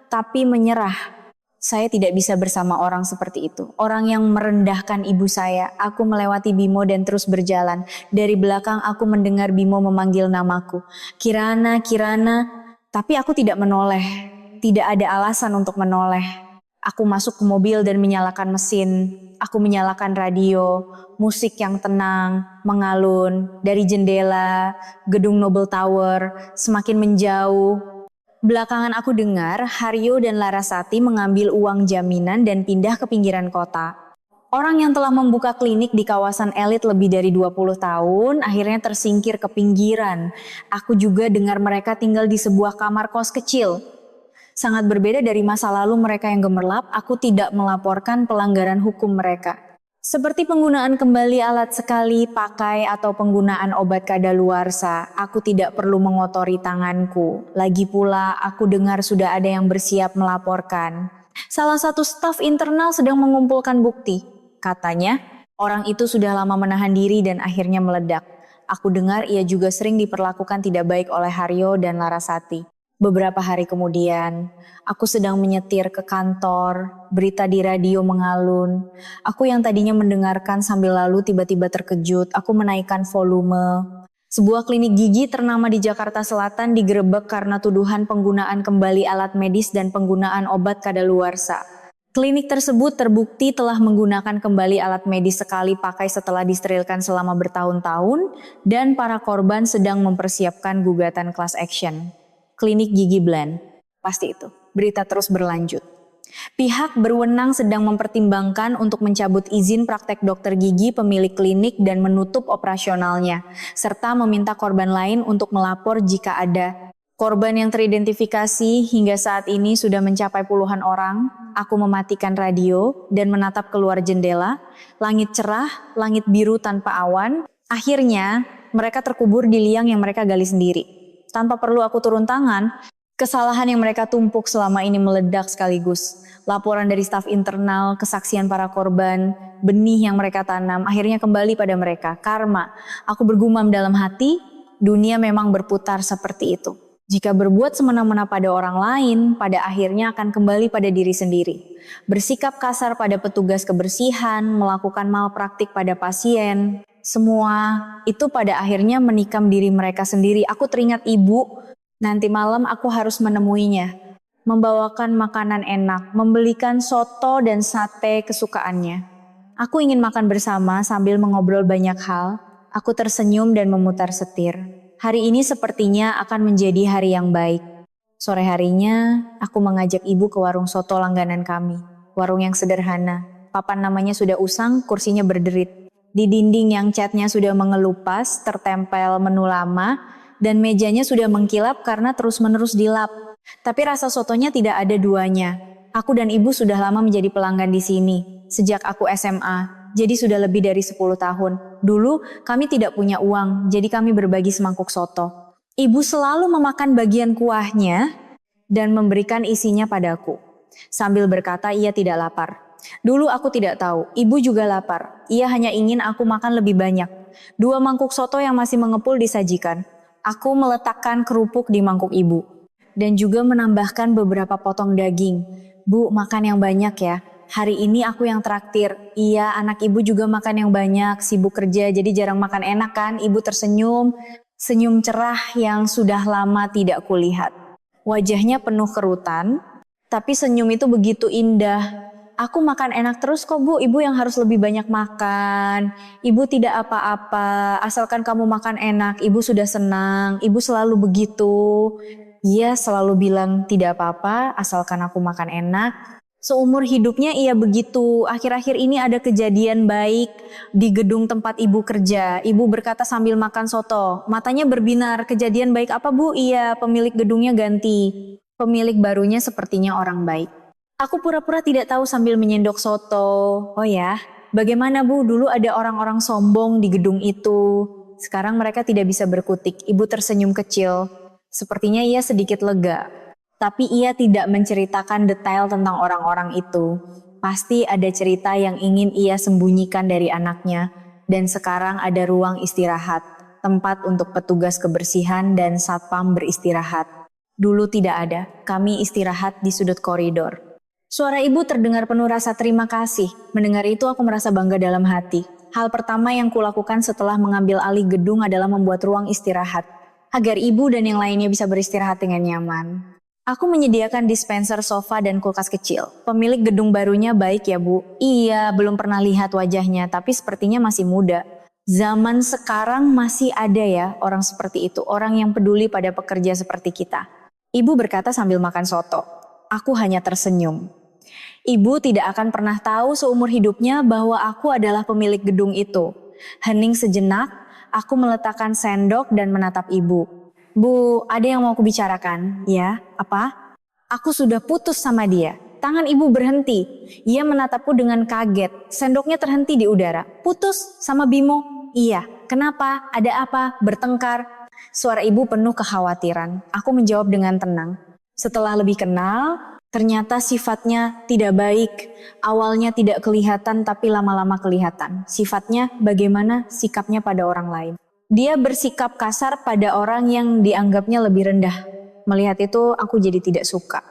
tapi menyerah. Saya tidak bisa bersama orang seperti itu. Orang yang merendahkan ibu saya. Aku melewati Bimo dan terus berjalan. Dari belakang aku mendengar Bimo memanggil namaku. Kirana, Kirana. Tapi aku tidak menoleh. Tidak ada alasan untuk menoleh. Aku masuk ke mobil dan menyalakan mesin. Aku menyalakan radio. Musik yang tenang, mengalun. Dari jendela, gedung Noble Tower, semakin menjauh. Belakangan aku dengar Haryo dan Larasati mengambil uang jaminan dan pindah ke pinggiran kota. Orang yang telah membuka klinik di kawasan elit lebih dari 20 tahun akhirnya tersingkir ke pinggiran. Aku juga dengar mereka tinggal di sebuah kamar kos kecil. Sangat berbeda dari masa lalu mereka yang gemerlap, aku tidak melaporkan pelanggaran hukum mereka. Seperti penggunaan kembali alat sekali pakai atau penggunaan obat kadaluarsa, aku tidak perlu mengotori tanganku. Lagi pula, aku dengar sudah ada yang bersiap melaporkan. Salah satu staf internal sedang mengumpulkan bukti. Katanya, orang itu sudah lama menahan diri dan akhirnya meledak. Aku dengar ia juga sering diperlakukan tidak baik oleh Haryo dan Larasati. Beberapa hari kemudian, aku sedang menyetir ke kantor, berita di radio mengalun. Aku yang tadinya mendengarkan sambil lalu tiba-tiba terkejut, aku menaikkan volume. Sebuah klinik gigi ternama di Jakarta Selatan digerebek karena tuduhan penggunaan kembali alat medis dan penggunaan obat kadaluarsa. Klinik tersebut terbukti telah menggunakan kembali alat medis sekali pakai setelah disterilkan selama bertahun-tahun dan para korban sedang mempersiapkan gugatan class action. Klinik gigi Blank. Pasti itu. Berita terus berlanjut. Pihak berwenang sedang mempertimbangkan untuk mencabut izin praktek dokter gigi pemilik klinik dan menutup operasionalnya, serta meminta korban lain untuk melapor jika ada. Korban yang teridentifikasi hingga saat ini sudah mencapai puluhan orang. Aku mematikan radio dan menatap keluar jendela. Langit cerah, langit biru tanpa awan. Akhirnya, mereka terkubur di liang yang mereka gali sendiri. Tanpa perlu aku turun tangan, kesalahan yang mereka tumpuk selama ini meledak sekaligus. Laporan dari staf internal, kesaksian para korban, benih yang mereka tanam, akhirnya kembali pada mereka. Karma. Aku bergumam dalam hati, dunia memang berputar seperti itu. Jika berbuat semena-mena pada orang lain, pada akhirnya akan kembali pada diri sendiri. Bersikap kasar pada petugas kebersihan, melakukan malpraktik pada pasien, semua itu pada akhirnya menikam diri mereka sendiri. Aku teringat ibu, nanti malam aku harus menemuinya. Membawakan makanan enak, membelikan soto dan sate kesukaannya. Aku ingin makan bersama sambil mengobrol banyak hal. Aku tersenyum dan memutar setir. Hari ini sepertinya akan menjadi hari yang baik. Sore harinya, aku mengajak ibu ke warung soto langganan kami. Warung yang sederhana. Papan namanya sudah usang, kursinya berderit. Di dinding yang catnya sudah mengelupas, tertempel menu lama, dan mejanya sudah mengkilap karena terus-menerus dilap. Tapi rasa sotonya tidak ada duanya. Aku dan ibu sudah lama menjadi pelanggan di sini, sejak aku SMA. Jadi sudah lebih dari 10 tahun. Dulu kami tidak punya uang, jadi kami berbagi semangkuk soto. Ibu selalu memakan bagian kuahnya dan memberikan isinya padaku. Sambil berkata ia tidak lapar. Dulu aku tidak tahu, ibu juga lapar. Ia hanya ingin aku makan lebih banyak. 2 mangkuk soto yang masih mengepul disajikan. Aku meletakkan kerupuk di mangkuk ibu. Dan juga menambahkan beberapa potong daging. Bu, makan yang banyak ya. Hari ini aku yang traktir. Iya, anak ibu juga makan yang banyak, sibuk kerja jadi jarang makan enak kan. Ibu tersenyum, senyum cerah yang sudah lama tidak kulihat. Wajahnya penuh kerutan, tapi senyum itu begitu indah. Aku makan enak terus kok bu, ibu yang harus lebih banyak makan. Ibu tidak apa-apa, asalkan kamu makan enak, ibu sudah senang. Ibu selalu begitu. Ia selalu bilang tidak apa-apa, asalkan aku makan enak. Seumur hidupnya ia begitu. Akhir-akhir ini ada kejadian baik di gedung tempat ibu kerja. Ibu berkata sambil makan soto. Matanya berbinar. Kejadian baik apa bu? Iya, pemilik gedungnya ganti. Pemilik barunya sepertinya orang baik. Aku pura-pura tidak tahu sambil menyendok soto. Oh ya, bagaimana bu? Dulu ada orang-orang sombong di gedung itu. Sekarang mereka tidak bisa berkutik. Ibu tersenyum kecil. Sepertinya ia sedikit lega. Tapi ia tidak menceritakan detail tentang orang-orang itu. Pasti ada cerita yang ingin ia sembunyikan dari anaknya. Dan sekarang ada ruang istirahat, tempat untuk petugas kebersihan dan satpam beristirahat. Dulu tidak ada, kami istirahat di sudut koridor. Suara ibu terdengar penuh rasa terima kasih. Mendengar itu aku merasa bangga dalam hati. Hal pertama yang kulakukan setelah mengambil alih gedung adalah membuat ruang istirahat. Agar ibu dan yang lainnya bisa beristirahat dengan nyaman. Aku menyediakan dispenser sofa dan kulkas kecil. Pemilik gedung barunya baik ya bu? Iya, belum pernah lihat wajahnya, tapi sepertinya masih muda. Zaman sekarang masih ada ya orang seperti itu, orang yang peduli pada pekerja seperti kita. Ibu berkata sambil makan soto. Aku hanya tersenyum. Ibu tidak akan pernah tahu seumur hidupnya bahwa aku adalah pemilik gedung itu. Hening sejenak, aku meletakkan sendok dan menatap ibu. Bu, ada yang mau aku bicarakan. Ya, apa? Aku sudah putus sama dia. Tangan ibu berhenti. Ia menatapku dengan kaget. Sendoknya terhenti di udara. Putus sama Bimo? Iya. Kenapa? Ada apa? Bertengkar? Suara ibu penuh kekhawatiran. Aku menjawab dengan tenang. Setelah lebih kenal, ternyata sifatnya tidak baik. Awalnya tidak kelihatan tapi lama-lama kelihatan. Sifatnya bagaimana sikapnya pada orang lain. Dia bersikap kasar pada orang yang dianggapnya lebih rendah. Melihat itu aku jadi tidak suka.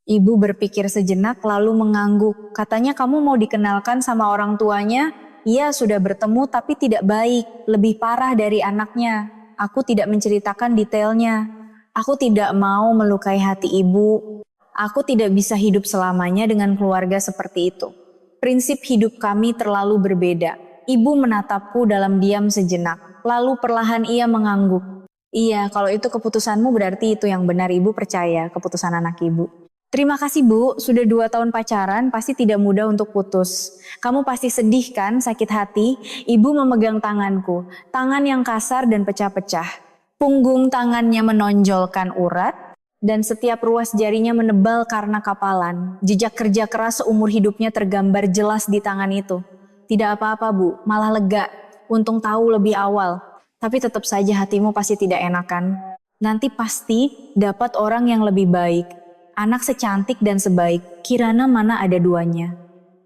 Ibu berpikir sejenak lalu mengangguk. Katanya kamu mau dikenalkan sama orang tuanya? Iya sudah bertemu tapi tidak baik. Lebih parah dari anaknya. Aku tidak menceritakan detailnya. Aku tidak mau melukai hati ibu. Aku tidak bisa hidup selamanya dengan keluarga seperti itu. Prinsip hidup kami terlalu berbeda. Ibu menatapku dalam diam sejenak. Lalu perlahan ia mengangguk. Iya, kalau itu keputusanmu berarti itu yang benar, ibu percaya keputusan anak ibu. Terima kasih Bu, sudah 2 tahun pacaran, pasti tidak mudah untuk putus. Kamu pasti sedih kan, sakit hati? Ibu memegang tanganku, tangan yang kasar dan pecah-pecah. Punggung tangannya menonjolkan urat, dan setiap ruas jarinya menebal karena kapalan. Jejak kerja keras seumur hidupnya tergambar jelas di tangan itu. Tidak apa-apa Bu, malah lega. Untung tahu lebih awal. Tapi tetap saja hatimu pasti tidak enakan. Nanti pasti dapat orang yang lebih baik. Anak secantik dan sebaik, Kirana mana ada duanya.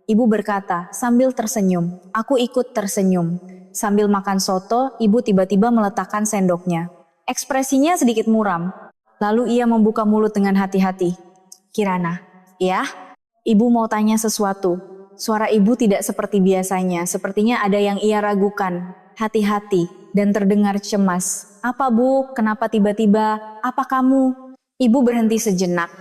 Ibu berkata sambil tersenyum, aku ikut tersenyum. Sambil makan soto, ibu tiba-tiba meletakkan sendoknya. Ekspresinya sedikit muram. Lalu ia membuka mulut dengan hati-hati. Kirana, ya? Ibu mau tanya sesuatu. Suara ibu tidak seperti biasanya, sepertinya ada yang ia ragukan. Hati-hati dan terdengar cemas. Apa Bu? Kenapa tiba-tiba? Apa kamu? Ibu berhenti sejenak.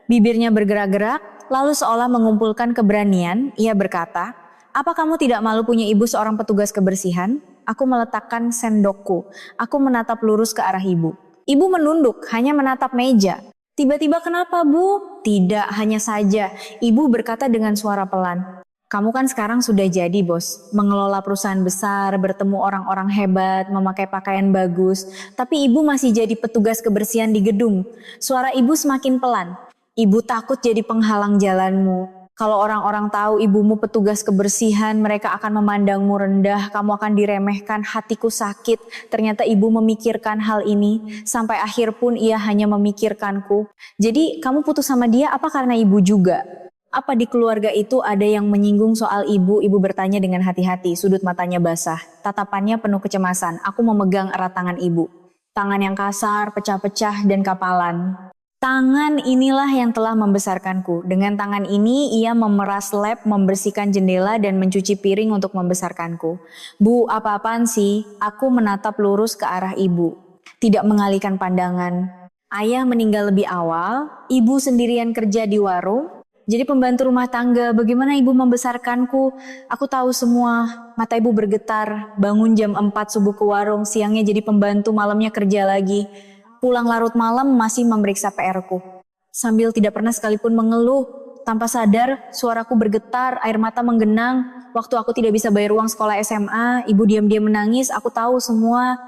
Bibirnya bergerak-gerak, lalu seolah mengumpulkan keberanian, ia berkata, apa kamu tidak malu punya ibu seorang petugas kebersihan? Aku meletakkan sendokku. Aku menatap lurus ke arah ibu. Ibu menunduk, hanya menatap meja. Tiba-tiba kenapa Bu? Tidak, hanya saja. Ibu berkata dengan suara pelan. Kamu kan sekarang sudah jadi bos, mengelola perusahaan besar, bertemu orang-orang hebat, memakai pakaian bagus. Tapi ibu masih jadi petugas kebersihan di gedung. Suara ibu semakin pelan. Ibu takut jadi penghalang jalanmu. Kalau orang-orang tahu ibumu petugas kebersihan, mereka akan memandangmu rendah, kamu akan diremehkan, hatiku sakit. Ternyata ibu memikirkan hal ini, sampai akhir pun ia hanya memikirkanku. Jadi kamu putus sama dia apa karena ibu juga? Apa di keluarga itu ada yang menyinggung soal ibu? Ibu bertanya dengan hati-hati, sudut matanya basah. Tatapannya penuh kecemasan, aku memegang erat tangan ibu. Tangan yang kasar, pecah-pecah dan kapalan. Tangan inilah yang telah membesarkanku. Dengan tangan ini ia memeras lap, membersihkan jendela dan mencuci piring untuk membesarkanku. Bu, apa-apaan sih? Aku menatap lurus ke arah ibu. Tidak mengalihkan pandangan. Ayah meninggal lebih awal, ibu sendirian kerja di warung. Jadi pembantu rumah tangga, bagaimana ibu membesarkanku? Aku tahu semua. Mata ibu bergetar, bangun jam 4 subuh ke warung, siangnya jadi pembantu, malamnya kerja lagi. Pulang larut malam masih memeriksa PR-ku. Sambil tidak pernah sekalipun mengeluh. Tanpa sadar, suaraku bergetar, air mata menggenang. Waktu aku tidak bisa bayar uang sekolah SMA, ibu diam-diam menangis, aku tahu semua.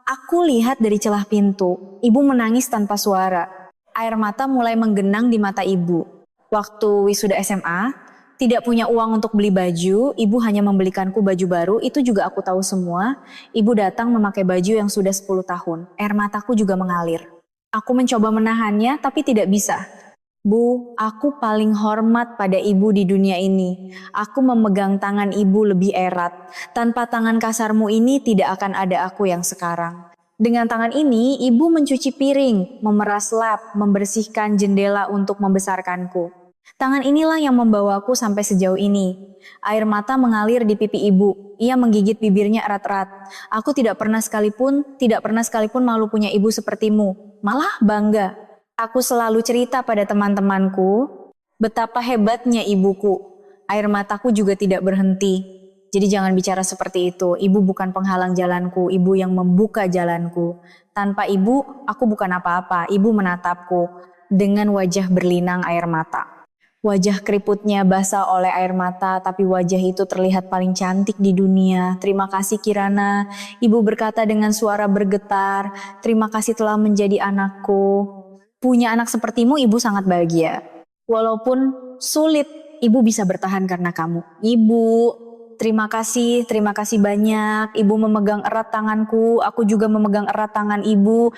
Aku lihat dari celah pintu, ibu menangis tanpa suara. Air mata mulai menggenang di mata ibu. Waktu wisuda SMA, tidak punya uang untuk beli baju, ibu hanya membelikanku baju baru, itu juga aku tahu semua. Ibu datang memakai baju yang sudah 10 tahun. Air mataku juga mengalir. Aku mencoba menahannya, tapi tidak bisa. Bu, aku paling hormat pada ibu di dunia ini. Aku memegang tangan ibu lebih erat. Tanpa tangan kasarmu ini tidak akan ada aku yang sekarang. Dengan tangan ini, ibu mencuci piring, memeras lap, membersihkan jendela untuk membesarkanku. Tangan inilah yang membawaku sampai sejauh ini. Air mata mengalir di pipi ibu. Ia menggigit bibirnya erat-erat. Aku tidak pernah sekalipun malu punya ibu sepertimu. Malah bangga. Aku selalu cerita pada teman-temanku betapa hebatnya ibuku. Air mataku juga tidak berhenti. Jadi jangan bicara seperti itu. Ibu bukan penghalang jalanku, ibu yang membuka jalanku. Tanpa ibu, aku bukan apa-apa. Ibu menatapku dengan wajah berlinang air mata. Wajah keriputnya basah oleh air mata, tapi wajah itu terlihat paling cantik di dunia. Terima kasih Kirana, ibu berkata dengan suara bergetar. Terima kasih telah menjadi anakku. Punya anak sepertimu ibu sangat bahagia. Walaupun sulit, ibu bisa bertahan karena kamu. Ibu, terima kasih banyak. Ibu memegang erat tanganku, aku juga memegang erat tangan ibu.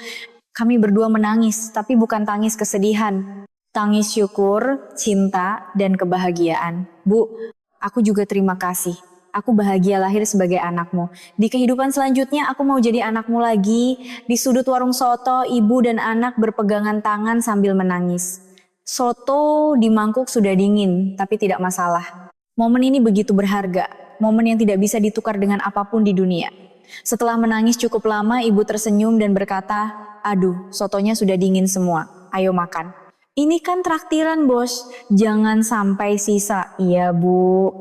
Kami berdua menangis, tapi bukan tangis kesedihan. Tangis syukur, cinta, dan kebahagiaan. Bu, aku juga terima kasih. Aku bahagia lahir sebagai anakmu. Di kehidupan selanjutnya aku mau jadi anakmu lagi. Di sudut warung soto, ibu dan anak berpegangan tangan sambil menangis. Soto di mangkuk sudah dingin, tapi tidak masalah. Momen ini begitu berharga. Momen yang tidak bisa ditukar dengan apapun di dunia. Setelah menangis cukup lama, ibu tersenyum dan berkata, aduh, sotonya sudah dingin semua. Ayo makan. Ini kan traktiran bos, jangan sampai sisa. Iya bu.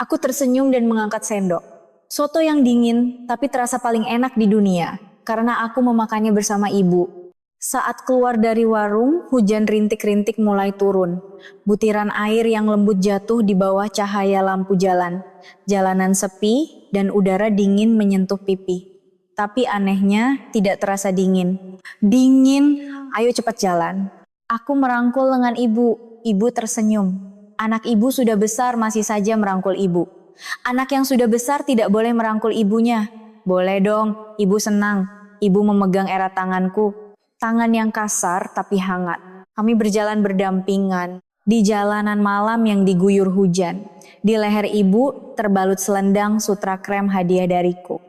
Aku tersenyum dan mengangkat sendok. Soto yang dingin tapi terasa paling enak di dunia karena aku memakannya bersama ibu. Saat keluar dari warung, hujan rintik-rintik mulai turun. Butiran air yang lembut jatuh di bawah cahaya lampu jalan. Jalanan sepi dan udara dingin menyentuh pipi. Tapi anehnya tidak terasa dingin. Dingin, ayo cepat jalan. Aku merangkul lengan ibu. Ibu tersenyum. Anak ibu sudah besar masih saja merangkul ibu. Anak yang sudah besar tidak boleh merangkul ibunya. Boleh dong, ibu senang. Ibu memegang erat tanganku. Tangan yang kasar tapi hangat. Kami berjalan berdampingan di jalanan malam yang diguyur hujan. Di leher ibu terbalut selendang sutra krem hadiah dariku.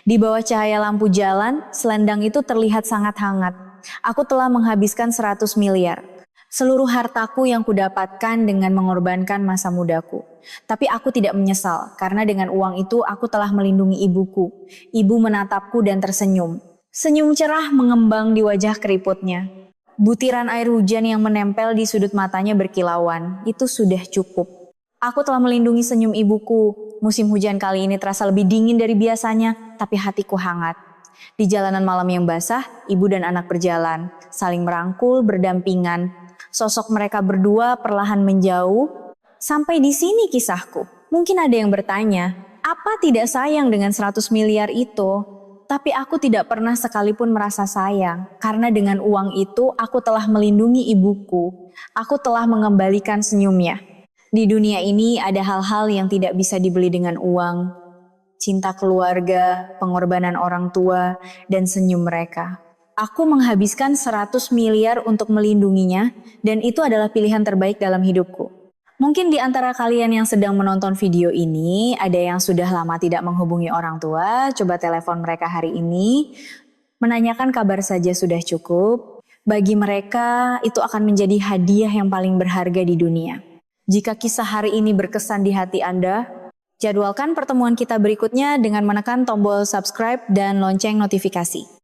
Di bawah cahaya lampu jalan, selendang itu terlihat sangat hangat. Aku telah menghabiskan 100 miliar. Seluruh hartaku yang kudapatkan dengan mengorbankan masa mudaku. Tapi aku tidak menyesal, karena dengan uang itu aku telah melindungi ibuku. Ibu menatapku dan tersenyum. Senyum cerah mengembang di wajah keriputnya. Butiran air hujan yang menempel di sudut matanya berkilauan. Itu sudah cukup. Aku telah melindungi senyum ibuku. Musim hujan kali ini terasa lebih dingin dari biasanya, tapi hatiku hangat. Di jalanan malam yang basah, ibu dan anak berjalan, saling merangkul, berdampingan. Sosok mereka berdua perlahan menjauh. Sampai di sini kisahku. Mungkin ada yang bertanya, apa tidak sayang dengan 100 miliar itu? Tapi aku tidak pernah sekalipun merasa sayang, karena dengan uang itu aku telah melindungi ibuku. Aku telah mengembalikan senyumnya. Di dunia ini ada hal-hal yang tidak bisa dibeli dengan uang. Cinta keluarga, pengorbanan orang tua, dan senyum mereka. Aku menghabiskan 100 miliar untuk melindunginya, dan itu adalah pilihan terbaik dalam hidupku. Mungkin di antara kalian yang sedang menonton video ini, ada yang sudah lama tidak menghubungi orang tua, coba telepon mereka hari ini. Menanyakan kabar saja sudah cukup. Bagi mereka, itu akan menjadi hadiah yang paling berharga di dunia. Jika kisah hari ini berkesan di hati Anda, jadwalkan pertemuan kita berikutnya dengan menekan tombol subscribe dan lonceng notifikasi.